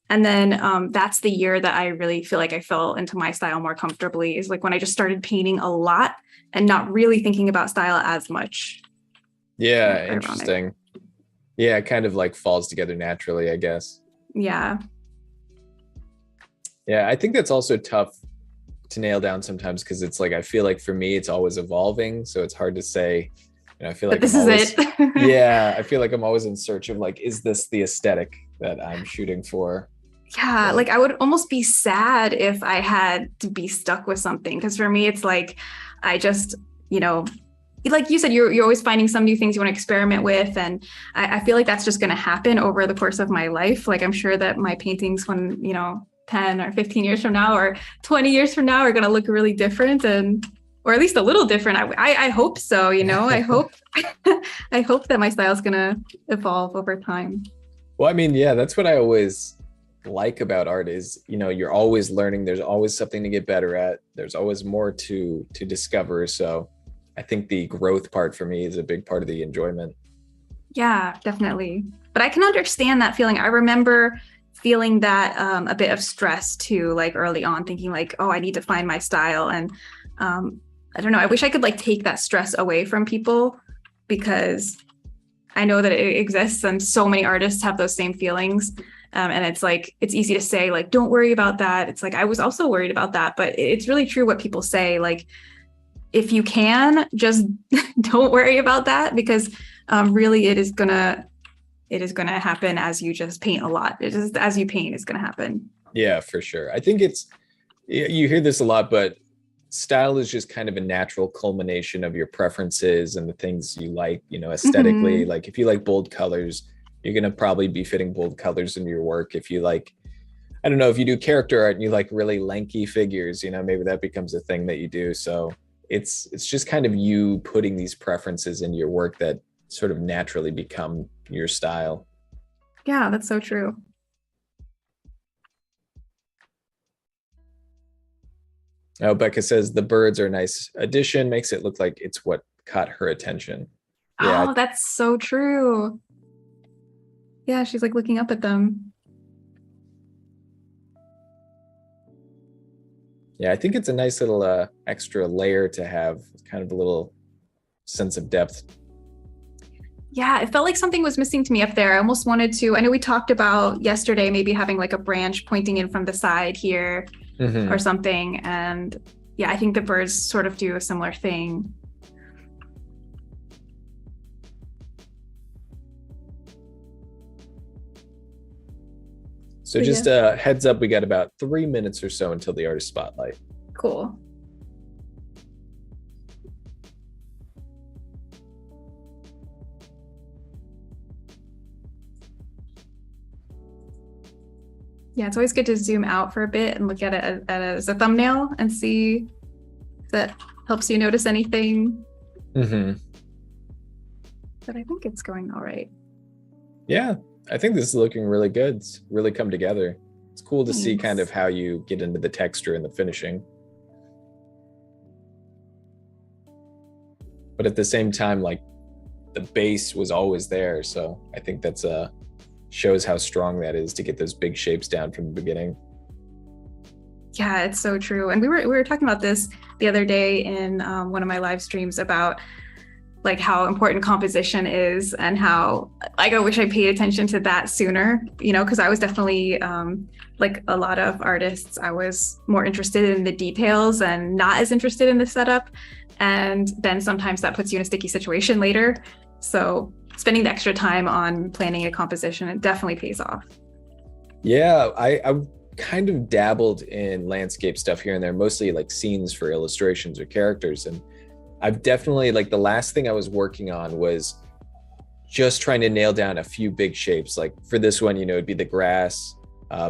And then that's the year that I really feel like I fell into my style more comfortably, is like when I just started painting a lot and not really thinking about style as much. Yeah, interesting. Yeah, it kind of like falls together naturally, I guess. Yeah. Yeah, I think that's also tough to nail down sometimes, because it's like I feel like for me it's always evolving, so it's hard to say, I feel like but this is it. Yeah, I feel like I'm always in search of like, is this the aesthetic that I'm shooting for? Yeah, like I would almost be sad if I had to be stuck with something, because for me it's like I just, like you said, you're always finding some new things you want to experiment with, and I feel like that's just going to happen over the course of my life. Like I'm sure that my paintings, when 10 or 15 years from now or 20 years from now, are going to look really different, or at least a little different. I hope so. I hope I hope that my style is going to evolve over time. Well, I mean, yeah, that's what I always like about art is, you're always learning. There's always something to get better at. There's always more to discover. So I think the growth part for me is a big part of the enjoyment. Yeah, definitely. But I can understand that feeling. I remember feeling that a bit of stress too, like early on, thinking like, oh, I need to find my style. And I don't know, I wish I could like take that stress away from people, because I know that it exists and so many artists have those same feelings. And it's like, it's easy to say, like, don't worry about that. It's like, I was also worried about that, but it's really true what people say. Like, if you can, just don't worry about that, because really it is gonna happen as you just paint a lot. It is as you paint, it's gonna happen. Yeah, for sure. I think you hear this a lot, but style is just kind of a natural culmination of your preferences and the things you like, aesthetically. Mm-hmm. Like if you like bold colors, you're going to probably be fitting bold colors into your work. If you like, I don't know, if you do character art and you like really lanky figures, maybe that becomes a thing that you do. So it's just kind of you putting these preferences into your work that sort of naturally become your style. Yeah, that's so true. Oh, Becca says the birds are a nice addition, makes it look like it's what caught her attention. Yeah, Oh, that's so true. Yeah, she's like looking up at them. yeah, I think it's a nice little extra layer to have, kind of a little sense of depth. Yeah, it felt like something was missing to me up there. I almost wanted to, I know we talked about yesterday maybe having like a branch pointing in from the side here or Hmm. something. And yeah, I think the birds sort of do a similar thing. So But yeah, just a heads up, we got about 3 minutes or so until the artist spotlight. cool. Yeah, it's always good to zoom out for a bit and look at it as a thumbnail and see if that helps you notice anything. Hmm. But I think it's going all right. Yeah, I think this is looking really good. It's really come together. It's cool to see kind of Thanks. how you get into the texture and the finishing. But at the same time, like the base was always there. So I think that's shows how strong that is to get those big shapes down from the beginning. Yeah, it's so true. And we were talking about this the other day in one of my live streams about like how important composition is, and how like I wish I paid attention to that sooner, because I was definitely like a lot of artists, I was more interested in the details and not as interested in the setup. And then sometimes that puts you in a sticky situation later. So spending the extra time on planning a composition, it definitely pays off. Yeah, I kind of dabbled in landscape stuff here and there, mostly like scenes for illustrations or characters. And I've definitely, like, the last thing I was working on was just trying to nail down a few big shapes. Like for this one, it'd be the grass,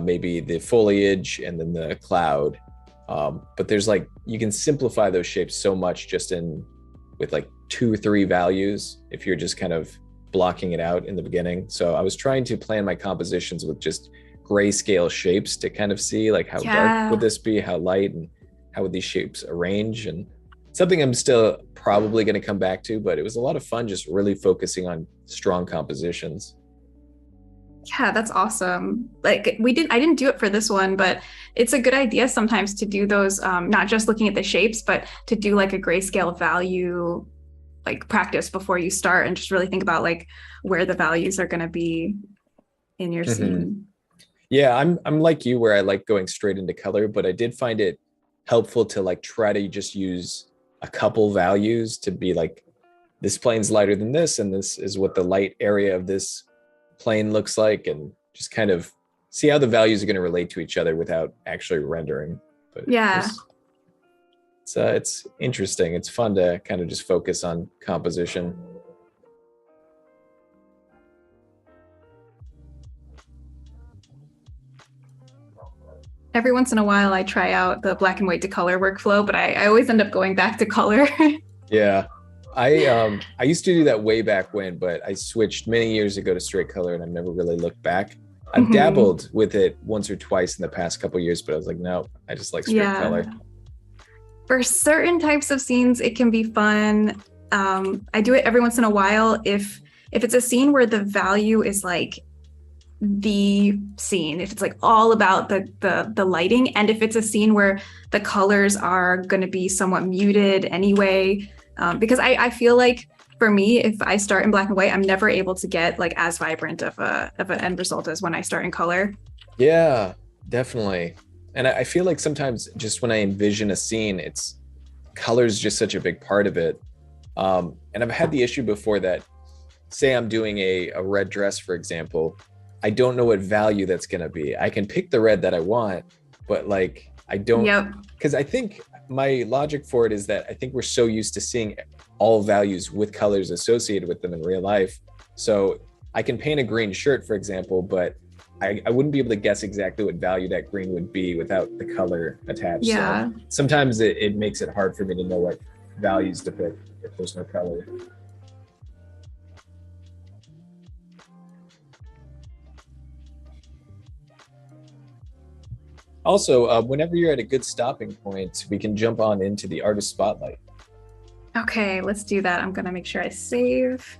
maybe the foliage, and then the cloud. But there's like, you can simplify those shapes so much just in with like 2 or 3 values if you're just kind of blocking it out in the beginning. So I was trying to plan my compositions with just grayscale shapes to kind of see like how dark would Yeah. this be, how light, and how would these shapes arrange. And something I'm still probably going to come back to, but it was a lot of fun just really focusing on strong compositions. Yeah, that's awesome. Like I didn't do it for this one, but it's a good idea sometimes to do those, not just looking at the shapes, but to do like a grayscale value like practice before you start, and just really think about like where the values are going to be in your Hmm. scene. Yeah, I'm like you where I like going straight into color, but I did find it helpful to like try to just use a couple values to be like, this plane's lighter than this, and this is what the light area of this plane looks like, and just kind of see how the values are going to relate to each other without actually rendering. But Yeah. it's interesting. It's fun to kind of just focus on composition. Every once in a while, I try out the black and white to color workflow, but I always end up going back to color. Yeah. I used to do that way back when, but I switched many years ago to straight color, and I've never really looked back. I've Mhm. dabbled with it once or twice in the past couple of years, but I was like, no, I just like straight Yeah. color. For certain types of scenes, it can be fun. I do it every once in a while if if it's a scene where the value is like the scene, if it's like all about the lighting, and if it's a scene where the colors are going to be somewhat muted anyway, because I feel like for me, if I start in black and white, I'm never able to get like as vibrant of an end result as when I start in color. Yeah, definitely. And I feel like sometimes just when I envision a scene, it's color's just such a big part of it. And I've had the issue before that, say I'm doing a red dress, for example, I don't know what value that's going to be. I can pick the red that I want, but like I don't, Yep. because I think my logic for it is that I think we're so used to seeing all values with colors associated with them in real life. So I can paint a green shirt, for example, but I wouldn't be able to guess exactly what value that green would be without the color attached. Yeah. So sometimes it makes it hard for me to know what values to pick if there's no color. Also, whenever you're at a good stopping point, we can jump on into the artist spotlight. Okay, let's do that. I'm gonna make sure I save.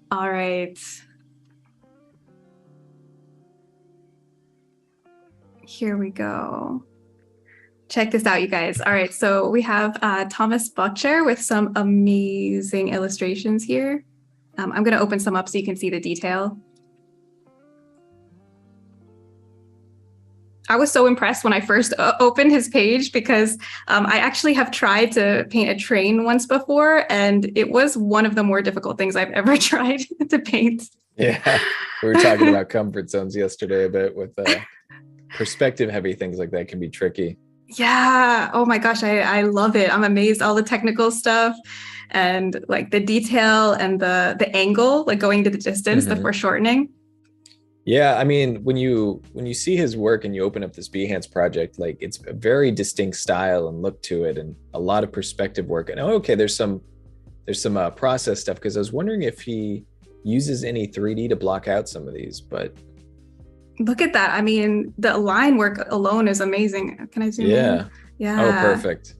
All right. Here we go. Check this out, you guys. All right, so we have Thomas Butcher with some amazing illustrations here. I'm gonna open some up so you can see the detail. I was so impressed when I first opened his page because I actually have tried to paint a train once before, and it was one of the more difficult things I've ever tried to paint. Yeah, we were talking about comfort zones yesterday a bit with perspective heavy things like that can be tricky. Yeah. Oh my gosh, I love it. I'm amazed all the technical stuff and like the detail and the angle, like going to the distance, the foreshortening. Yeah, I mean, when you see his work and you open up this Behance project, like it's a very distinct style and look to it, and a lot of perspective work. And okay, there's some process stuff, because I was wondering if he uses any 3D to block out some of these. But look at that! I mean, the line work alone is amazing. Can I zoom in? Yeah. Oh, perfect.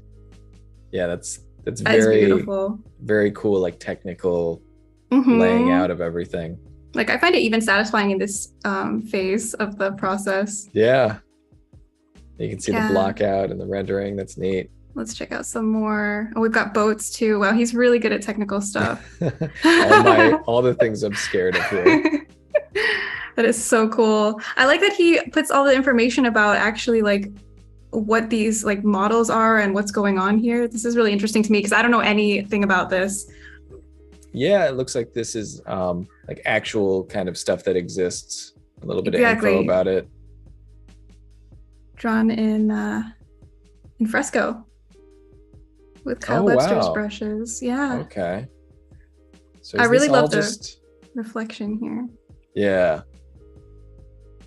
Yeah, that's very beautiful, very cool, like technical laying out of everything. Like I find it even satisfying in this phase of the process. Yeah. You can see the block out and the rendering. That's neat. Let's check out some more. Oh, we've got boats too. Wow, he's really good at technical stuff. all the things I'm scared of here. That is so cool. I like that he puts all the information about actually like what these like models are and what's going on here. This is really interesting to me because I don't know anything about this. Yeah, it looks like this is like actual kind of stuff that exists. A little bit of info about it. Drawn in fresco with Kyle Webster's brushes. Yeah. Okay. So I really love the reflection here. Yeah.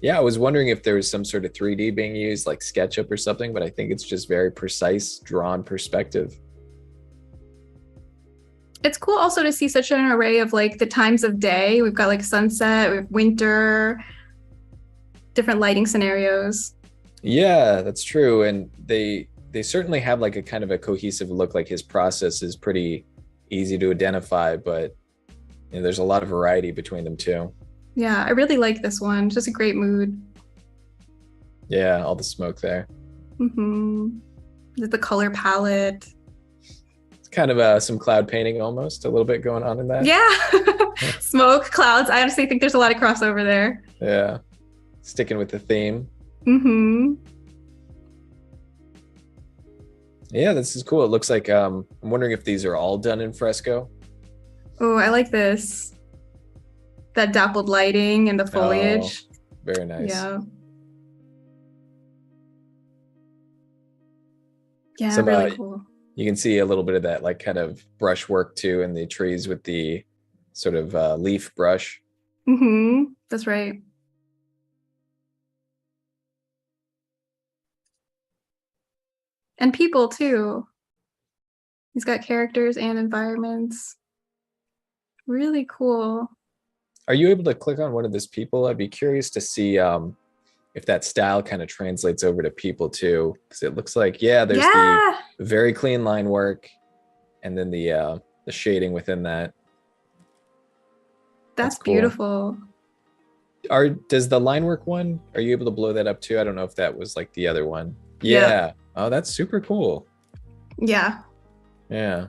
Yeah, I was wondering if there was some sort of 3D being used, like SketchUp or something, but I think it's just very precise, drawn perspective. It's cool also to see such an array of like the times of day. We've got like sunset, we have winter, different lighting scenarios. Yeah, that's true. And they certainly have like a kind of a cohesive look. Like his process is pretty easy to identify, but you know, there's a lot of variety between them too. Yeah, I really like this one. Just a great mood. Yeah, all the smoke there. The color palette. Kind of some cloud painting almost, a little bit going on in that. Yeah. Smoke, clouds. I honestly think there's a lot of crossover there. Yeah. Sticking with the theme. Yeah, this is cool. It looks like I'm wondering if these are all done in fresco. Oh, I like this. That dappled lighting and the foliage. Oh, very nice. Yeah. Yeah, really cool. You can see a little bit of that like kind of brush work too in the trees with the sort of leaf brush. That's right. And people too. He's got characters and environments. Really cool. Are you able to click on one of those people? I'd be curious to see if that style kind of translates over to people too, because it looks like, there's the very clean line work and then the shading within that. That's cool. beautiful. Does the line work one, are you able to blow that up too? I don't know if that was like the other one. Yep. Yeah. Oh, that's super cool. Yeah. Yeah.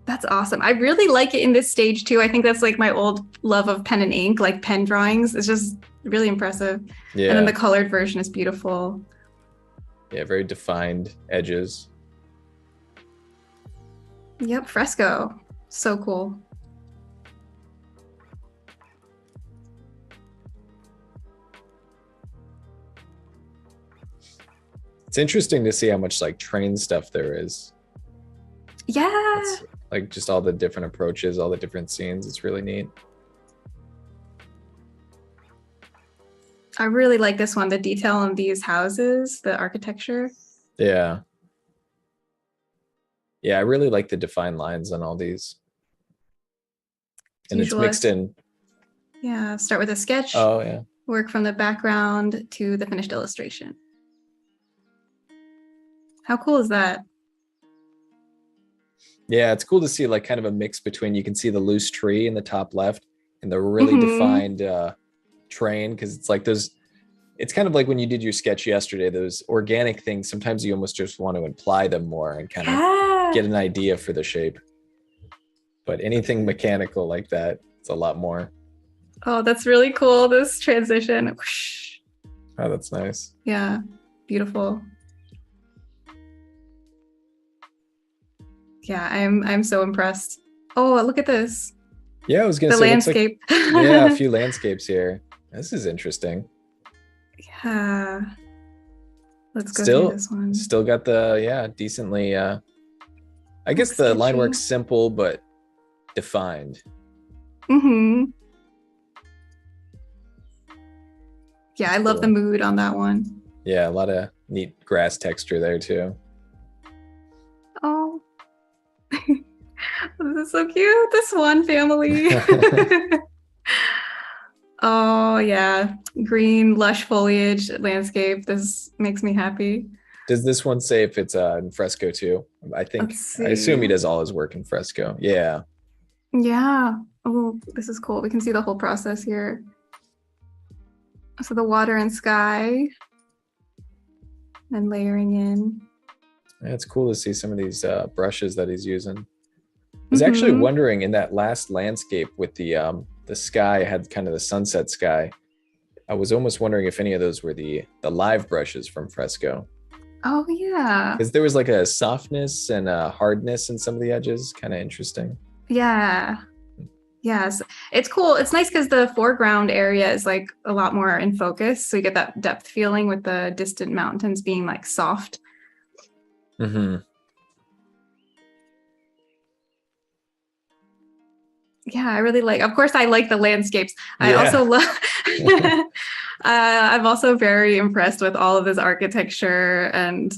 That's awesome. I really like it in this stage too. I think that's like my old love of pen and ink, like pen drawings. It's just really impressive. Yeah. And then the colored version is beautiful. Yeah, very defined edges. Yep, fresco. So cool. It's interesting to see how much like train stuff there is. Yeah. It's, like just all the different approaches, all the different scenes. It's really neat. I really like this one, the detail on these houses, the architecture. Yeah. Yeah, I really like the defined lines on all these. And it's mixed in. Yeah, start with a sketch. Oh, yeah. Work from the background to the finished illustration. How cool is that? Yeah, it's cool to see like kind of a mix between, you can see the loose tree in the top left and the really defined train, because it's like those, it's kind of like when you did your sketch yesterday, those organic things, sometimes you almost just want to imply them more and kind of get an idea for the shape. But anything mechanical like that, it's a lot more. Oh, that's really cool, this transition. Whoosh. Oh, that's nice. Yeah, beautiful. Yeah, I'm so impressed. Oh, look at this. Yeah, I was gonna say the landscape. Like, yeah, a few landscapes here. This is interesting. Yeah. Let's go through this one. Still got the decently I guess the line work's simple but defined. Mm-hmm. Yeah, I love the mood on that one. Yeah, a lot of neat grass texture there too. Oh. This is so cute. This one family. Oh yeah, green lush foliage landscape. This makes me happy. Does this one say if it's in fresco too? I assume he does all his work in fresco. Yeah. Yeah. Oh, this is cool. We can see the whole process here. So the water and sky, and layering in. Yeah, it's cool to see some of these brushes that he's using. I was actually wondering in that last landscape with the sky, had kind of the sunset sky. I was almost wondering if any of those were the live brushes from fresco. Oh yeah. Because there was like a softness and a hardness in some of the edges. Kind of interesting. Yeah. Yes, it's cool. It's nice because the foreground area is like a lot more in focus. So you get that depth feeling with the distant mountains being like soft. Mm-hmm. Yeah, I really like, of course I like the landscapes. I also love, I'm also very impressed with all of this architecture and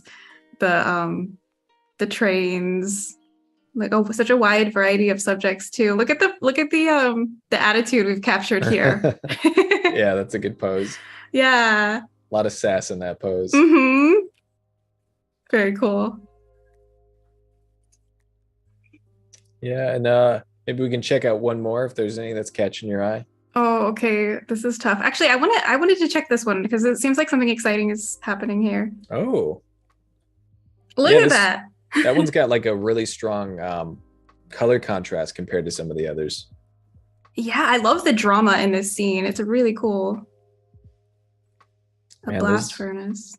the trains. Like, oh, such a wide variety of subjects too. Look at the attitude we've captured here. Yeah, that's a good pose. Yeah. A lot of sass in that pose. Mm-hmm. Very cool. Yeah, and maybe we can check out one more if there's any that's catching your eye. Oh, okay. This is tough. Actually, I wanted to check this one because it seems like something exciting is happening here. Oh. Look at that. That one's got like a really strong color contrast compared to some of the others. Yeah, I love the drama in this scene. It's really cool. A blast furnace.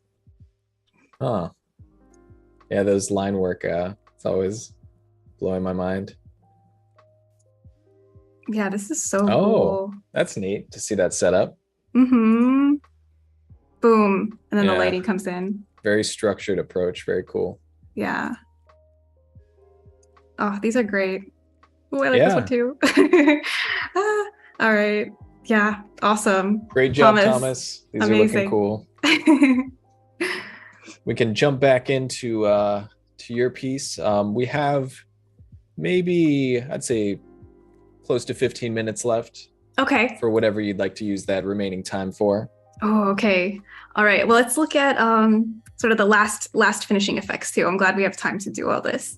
Huh. Yeah, those line work, it's always blowing my mind. Yeah, this is so cool. That's neat to see that setup. Mm-hmm. Boom. And then the lighting comes in. Very structured approach. Very cool. Yeah. Oh, these are great. Oh, I like this one too. All right. Yeah. Awesome. Great job, Thomas. These are looking cool. We can jump back into to your piece. We have maybe, I'd say, close to 15 minutes left. Okay. For whatever you'd like to use that remaining time for. Oh, okay. All right. Well, let's look at sort of the last finishing effects too. I'm glad we have time to do all this.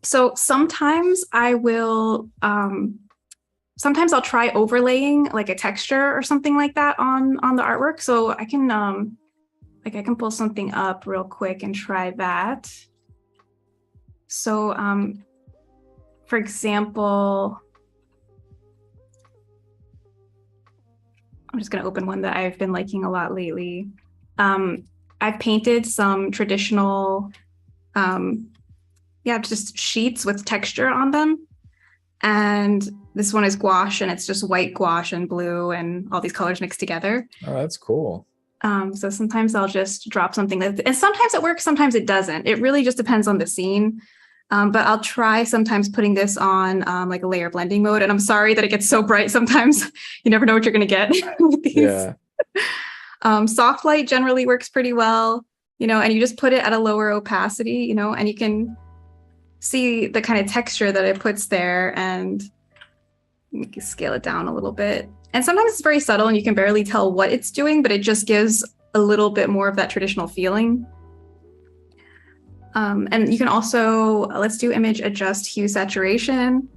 So sometimes I will sometimes I'll try overlaying like a texture or something like that on the artwork. So I can like I can pull something up real quick and try that. So for example, I'm just going to open one that I've been liking a lot lately. I've painted some traditional, just sheets with texture on them. And this one is gouache, and it's just white gouache and blue and all these colors mixed together. Oh, that's cool. So sometimes I'll just drop something and sometimes it works, sometimes it doesn't. It really just depends on the scene. But I'll try sometimes putting this on like a layer blending mode. And I'm sorry that it gets so bright sometimes. You never know what you're going to get with these. Yeah. Soft light generally works pretty well, and you just put it at a lower opacity, and you can see the kind of texture that it puts there, and you can scale it down a little bit. And sometimes it's very subtle and you can barely tell what it's doing, but it just gives a little bit more of that traditional feeling. And you can also, let's do image adjust hue saturation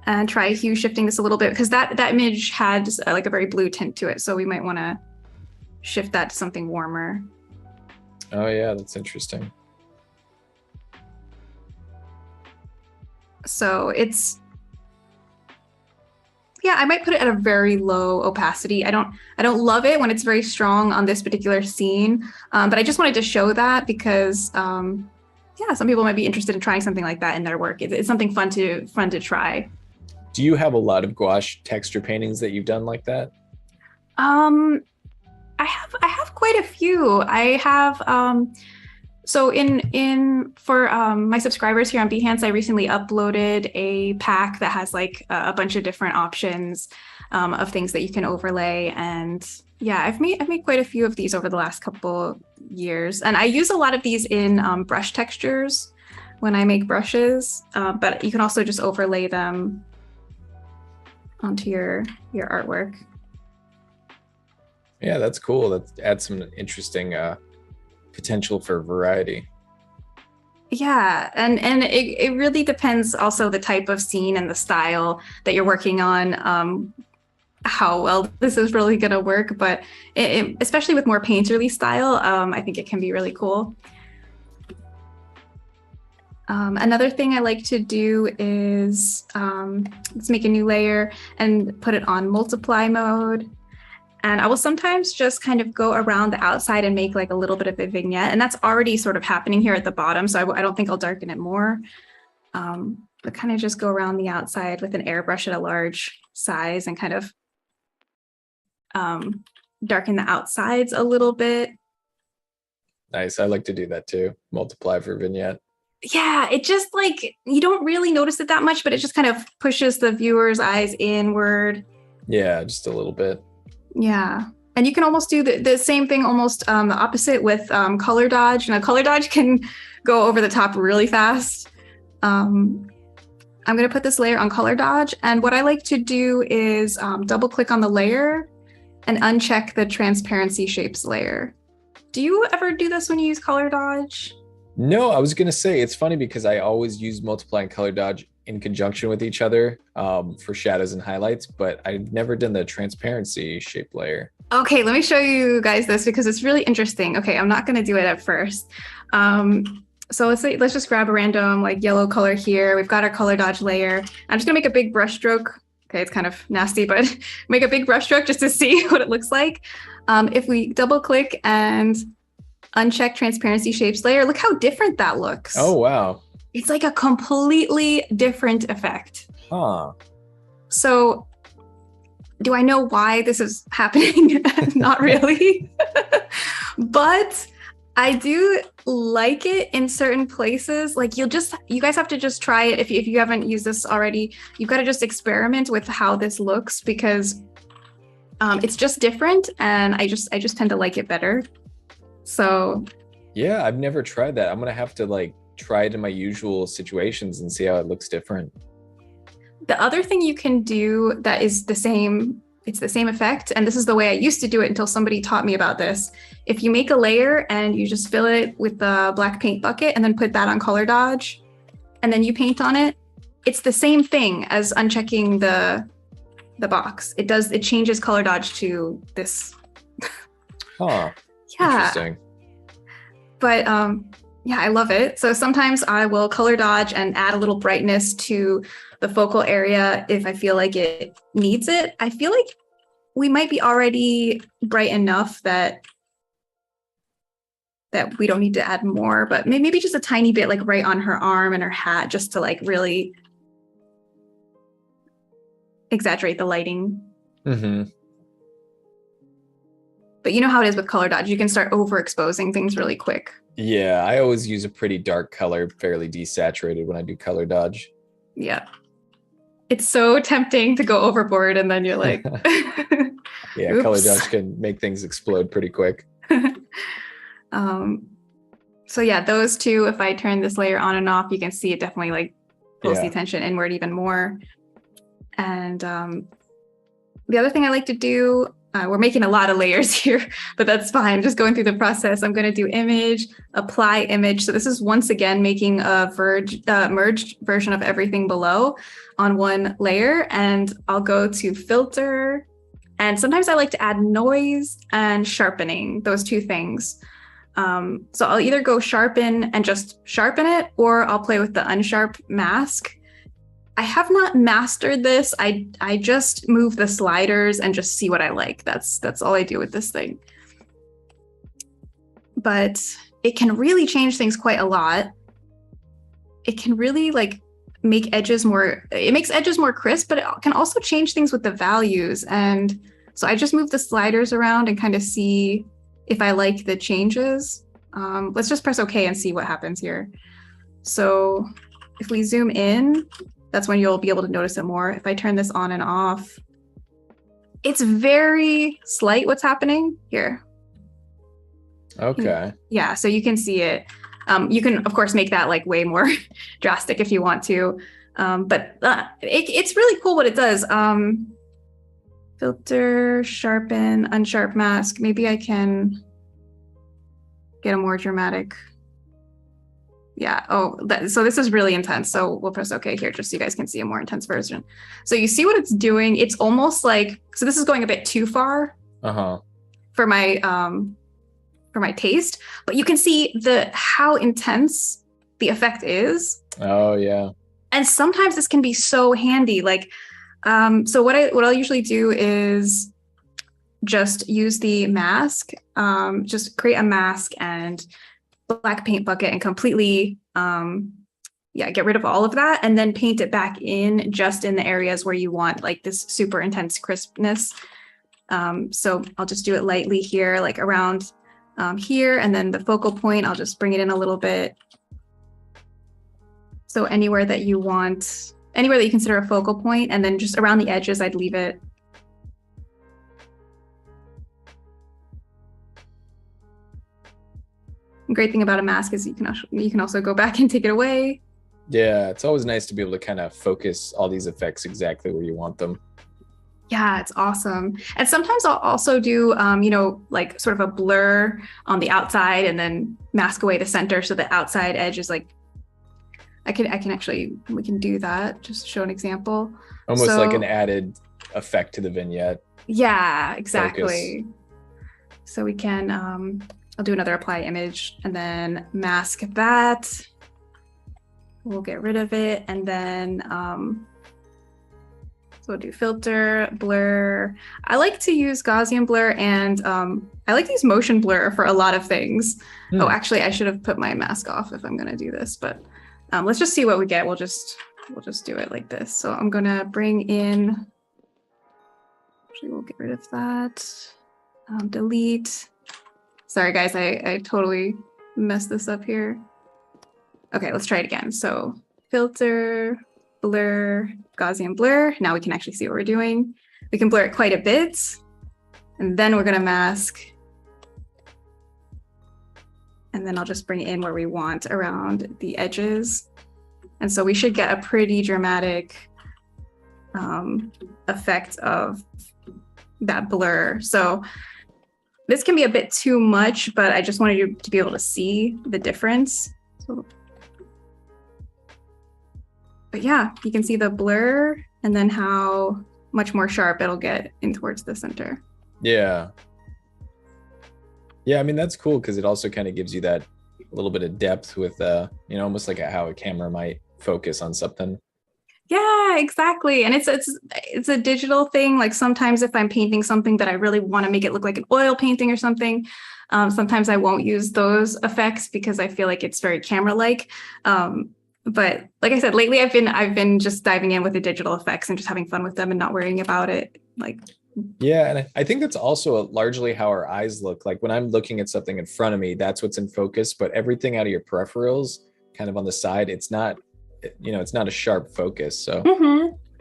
and try hue shifting this a little bit, because that image had like a very blue tint to it. So we might want to shift that to something warmer. Oh yeah, that's interesting. So I might put it at a very low opacity. I don't love it when it's very strong on this particular scene, but I just wanted to show that because some people might be interested in trying something like that in their work. It's something fun to try. Do you have a lot of gouache texture paintings that you've done like that? I have quite a few. I have so for my subscribers here on Behance, I recently uploaded a pack that has like a bunch of different options of things that you can overlay. And yeah, I've made quite a few of these over the last couple years. And I use a lot of these in brush textures when I make brushes, but you can also just overlay them onto your artwork. Yeah, that's cool. That adds some interesting potential for variety. Yeah, and it really depends also the type of scene and the style that you're working on, how well this is really going to work. But especially with more painterly style, I think it can be really cool. Another thing I like to do is let's make a new layer and put it on multiply mode. And I will sometimes just kind of go around the outside and make like a little bit of a vignette. And that's already sort of happening here at the bottom. So I don't think I'll darken it more, but kind of just go around the outside with an airbrush at a large size and kind of darken the outsides a little bit. Nice. I like to do that too. Multiply for vignette. Yeah, it just like, you don't really notice it that much, but it just kind of pushes the viewer's eyes inward. Yeah, just a little bit. Yeah. And you can almost do the same thing, almost the opposite with color dodge. Now, color dodge can go over the top really fast. I'm going to put this layer on color dodge. And what I like to do is double click on the layer and uncheck the transparency shapes layer. Do you ever do this when you use color dodge? No, I was going to say, it's funny because I always use multiply and color dodge in conjunction with each other for shadows and highlights, but I've never done the transparency shape layer. Okay, let me show you guys this because it's really interesting. Okay, I'm not going to do it at first. So let's just grab a random like yellow color here. We've got our color dodge layer. I'm just gonna make a big brush stroke. Okay, it's kind of nasty, but make a big brush stroke just to see what it looks like. If we double click and uncheck transparency shapes layer, look how different that looks. Oh, wow. It's like a completely different effect. Huh. So do I know why this is happening? Not really. But I do like it in certain places. Like you guys have to just try it. If you haven't used this already, you've got to just experiment with how this looks because it's just different. And I just tend to like it better. So. Yeah, I've never tried that. I'm going to have to like try it in my usual situations and see how it looks different. The other thing you can do that is the same, it's the same effect. And this is the way I used to do it until somebody taught me about this. If you make a layer and you just fill it with the black paint bucket and then put that on color dodge, and then you paint on it, it's the same thing as unchecking the the box. It changes color dodge to this. Huh. Yeah. Interesting. But yeah, I love it. So sometimes I will color dodge and add a little brightness to the focal area if I feel like it needs it. I feel like we might be already bright enough that we don't need to add more, but maybe just a tiny bit, like right on her arm and her hat, just to like really exaggerate the lighting. Mm-hmm. But you know how it is with color dodge. You can start overexposing things really quick. Yeah, I always use a pretty dark color, fairly desaturated when I do color dodge. Yeah. It's so tempting to go overboard, and then you're like, yeah, oops. Color dodge can make things explode pretty quick. So yeah, those two, if I turn this layer on and off, you can see it definitely like pulls the attention inward even more. And the other thing I like to do, we're making a lot of layers here, but that's fine. Just going through the process. I'm going to do image, apply image. So this is once again making a merged version of everything below on one layer. And I'll go to filter. And sometimes I like to add noise and sharpening, those two things. So I'll either go sharpen and just sharpen it, or I'll play with the unsharp mask. I have not mastered this. I just move the sliders and just see what I like. That's all I do with this thing. But it can really change things quite a lot. It can really like make edges more, it makes edges more crisp, but it can also change things with the values. And so I just move the sliders around and kind of see if I like the changes. Let's just press OK and see what happens here. So if we zoom in, that's when you'll be able to notice it more. If I turn this on and off, it's very slight what's happening here. Okay. Yeah, so you can see it. You can, of course, make that like way more drastic if you want to. But it's really cool what it does. Filter, sharpen, unsharp mask. Maybe I can get a more dramatic. Yeah. Oh, so this is really intense. So we'll press OK here just so you guys can see a more intense version. So you see what it's doing. It's almost like, so this is going a bit too far for my taste, but you can see how intense the effect is. Oh yeah. And sometimes this can be so handy. Like, so what I'll usually do is just use the mask, just create a mask and black paint bucket and completely, get rid of all of that and then paint it back in just in the areas where you want like this super intense crispness. So I'll just do it lightly here, like around here, and then the focal point, I'll just bring it in a little bit. So anywhere that you consider a focal point, and then just around the edges, I'd leave it. The great thing about a mask is you can also go back and take it away. Yeah, it's always nice to be able to kind of focus all these effects exactly where you want them. Yeah, it's awesome. And sometimes I'll also do, like sort of a blur on the outside and then mask away the center. So the outside edge is like, we can do that. Just show an example. Almost like an added effect to the vignette. Yeah, exactly. Focus. So we can, I'll do another apply image and then mask that. We'll get rid of it. And then, so we'll do filter, blur. I like to use Gaussian blur, and I like to use motion blur for a lot of things. Oh, actually, I should have put my mask off if I'm going to do this, but let's just see what we get. We'll just do it like this. So I'm going to bring in, actually, we'll get rid of that. Delete. Sorry, guys, I totally messed this up here. Okay, let's try it again. So filter, blur, Gaussian blur. Now we can actually see what we're doing. We can blur it quite a bit. And then we're going to mask. And then I'll just bring it in where we want around the edges. And so we should get a pretty dramatic effect of that blur. So this can be a bit too much, but I just wanted you to be able to see the difference. So, but yeah, you can see the blur and then how much more sharp, it'll get in towards the center. Yeah. Yeah, I mean, that's cool because it also kind of gives you that little bit of depth with, you know, almost like how a camera might focus on something. Yeah, exactly. And it's a digital thing. Like sometimes if I'm painting something that I really want to make it look like an oil painting or something, sometimes I won't use those effects because I feel like it's very camera-like. But like I said, lately I've been just diving in with the digital effects and just having fun with them and not worrying about it. Like, yeah, and I think that's also largely how our eyes look. Like when I'm looking at something in front of me, that's what's in focus, but everything out of your peripherals, kind of on the side, it's not, you know, it's not a sharp focus. So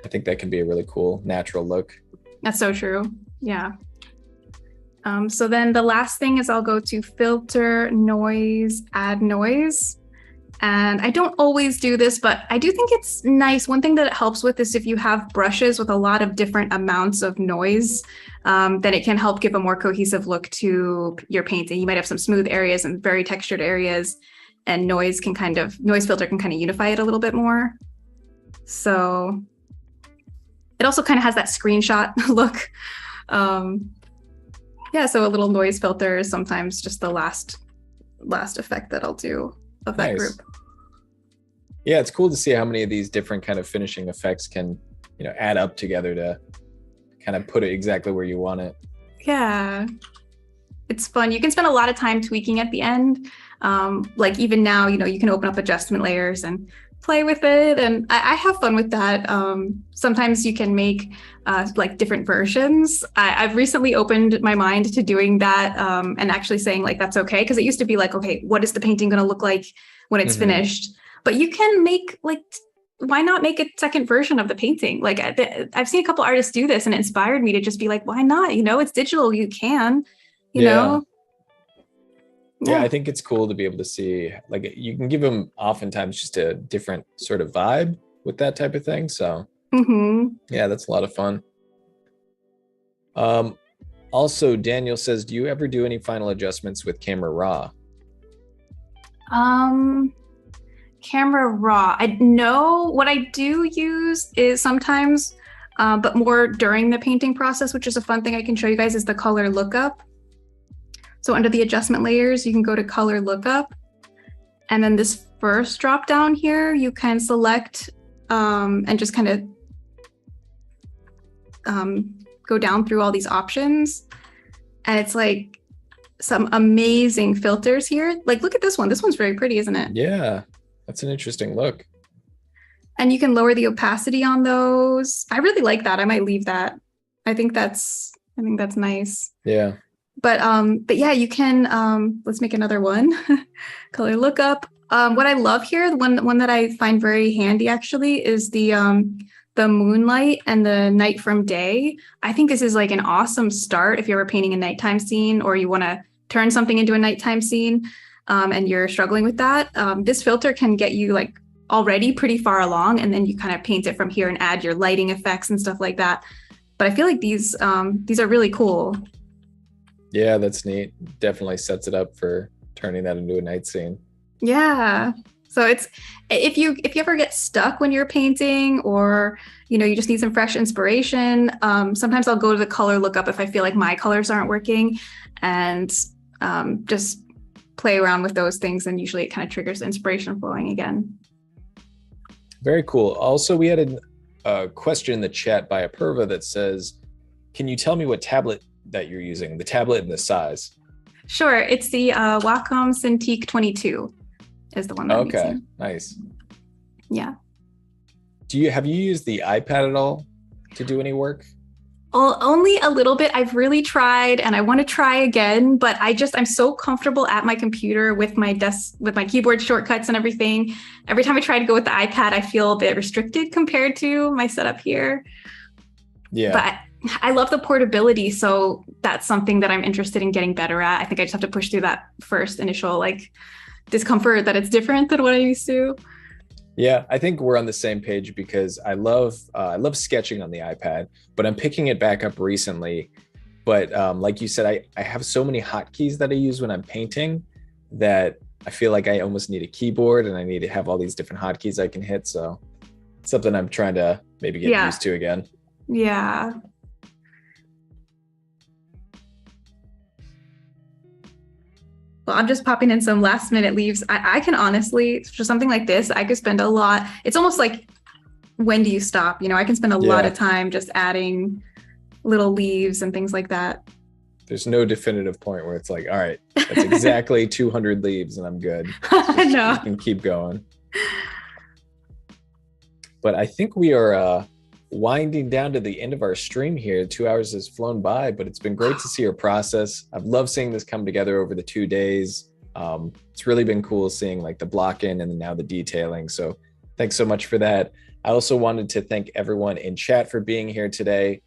I think that can be a really cool natural look. That's so true. Yeah. So then the last thing is I'll go to filter, noise, add noise. And I don't always do this, but I do think it's nice. One thing that it helps with is if you have brushes with a lot of different amounts of noise, then it can help give a more cohesive look to your painting. You might have some smooth areas and very textured areas, and noise filter can kind of unify it a little bit more. So it also kind of has that screenshot look. Yeah, so a little noise filter is sometimes just the last effect that I'll do of that group. Yeah, it's cool to see how many of these different kind of finishing effects can, you know, add up together to kind of put it exactly where you want it. Yeah, it's fun. You can spend a lot of time tweaking at the end. Like even now, you know, you can open up adjustment layers and play with it. And I have fun with that. Sometimes you can make like different versions. I've recently opened my mind to doing that and actually saying like, that's okay. Because it used to be like, okay, what is the painting going to look like when it's finished? But you can make like, why not make a second version of the painting? Like I've seen a couple artists do this and it inspired me to just be like, why not? You know, it's digital. You can, you know. Yeah, I think it's cool to be able to see, like you can give them oftentimes just a different sort of vibe with that type of thing. So yeah, that's a lot of fun. Also, Daniel says, do you ever do any final adjustments with camera raw? Camera raw. I know what I do use is sometimes, but more during the painting process, which is a fun thing I can show you guys, is the color lookup. So under the adjustment layers, you can go to color lookup. And then this first drop down here, you can select and just kind of go down through all these options. And it's like some amazing filters here. Like, look at this one. This one's very pretty, isn't it? Yeah, that's an interesting look. And you can lower the opacity on those. I really like that. I might leave that. I think that's nice. Yeah. But yeah, you can, let's make another one. Color lookup. What I love here, the one that I find very handy actually is the moonlight and the night from day. I think this is like an awesome start if you're ever painting a nighttime scene or you want to turn something into a nighttime scene and you're struggling with that. This filter can get you like already pretty far along, and then you kind of paint it from here and add your lighting effects and stuff like that. But I feel like these are really cool. Yeah, that's neat. Definitely sets it up for turning that into a night scene. Yeah. So it's if you ever get stuck when you're painting, or you know you just need some fresh inspiration, sometimes I'll go to the color lookup if I feel like my colors aren't working, and just play around with those things, and usually it kind of triggers the inspiration flowing again. Very cool. Also, we had a question in the chat by Apurva that says, can you tell me what tablet that you're using, the tablet and the size? Sure, it's the Wacom Cintiq 22 is the one that I'm using. Nice. Yeah. Have you used the iPad at all to do any work? Well, only a little bit. I've really tried and I want to try again, but I'm so comfortable at my computer with my keyboard shortcuts and everything. Every time I try to go with the iPad, I feel a bit restricted compared to my setup here. Yeah. But I love the portability. So that's something that I'm interested in getting better at. I think I just have to push through that first initial like discomfort that it's different than what I'm used to. Yeah, I think we're on the same page because I love sketching on the iPad, but I'm picking it back up recently. But like you said, I have so many hotkeys that I use when I'm painting that I feel like I almost need a keyboard and I need to have all these different hotkeys I can hit. So it's something I'm trying to maybe get used to again. Yeah. Well, I'm just popping in some last minute leaves. I can honestly, for something like this, I could spend a lot. It's almost like, when do you stop? You know, I can spend a lot Yeah. of time just adding little leaves and things like that. There's no definitive point where it's like, all right, that's exactly 200 leaves and I'm good. No. You can keep going. But I think we are winding down to the end of our stream here. 2 hours has flown by, but it's been great to see your process. I've loved seeing this come together over the 2 days. It's really been cool seeing like the block in and now the detailing. So thanks so much for that. I also wanted to thank everyone in chat for being here today.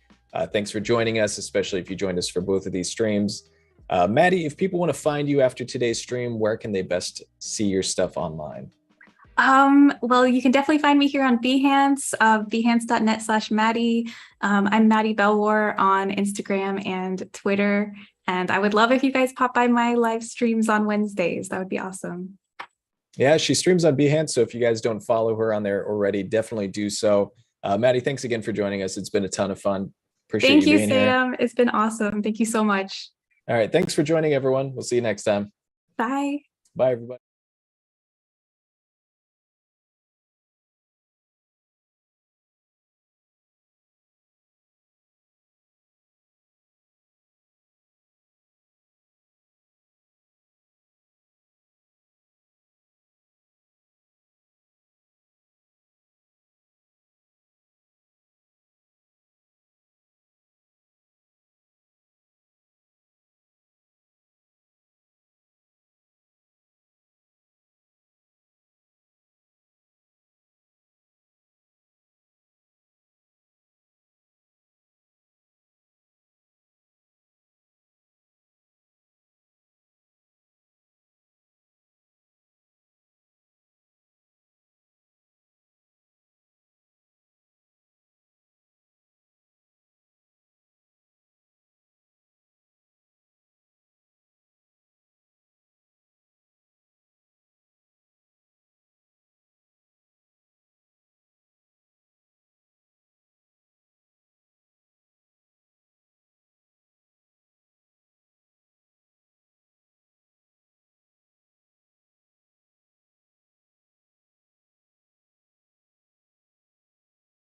Thanks for joining us, especially if you joined us for both of these streams. Maddy, if people want to find you after today's stream, where can they best see your stuff online? Well, you can definitely find me here on Behance, behance.net/Maddy. I'm Maddy Bellwoar on Instagram and Twitter. And I would love if you guys pop by my live streams on Wednesdays. That would be awesome. Yeah, she streams on Behance. So if you guys don't follow her on there already, definitely do so. Maddy, thanks again for joining us. It's been a ton of fun. Appreciate Thank you, being here. Sam. It's been awesome. Thank you so much. All right. Thanks for joining, everyone. We'll see you next time. Bye. Bye, everybody.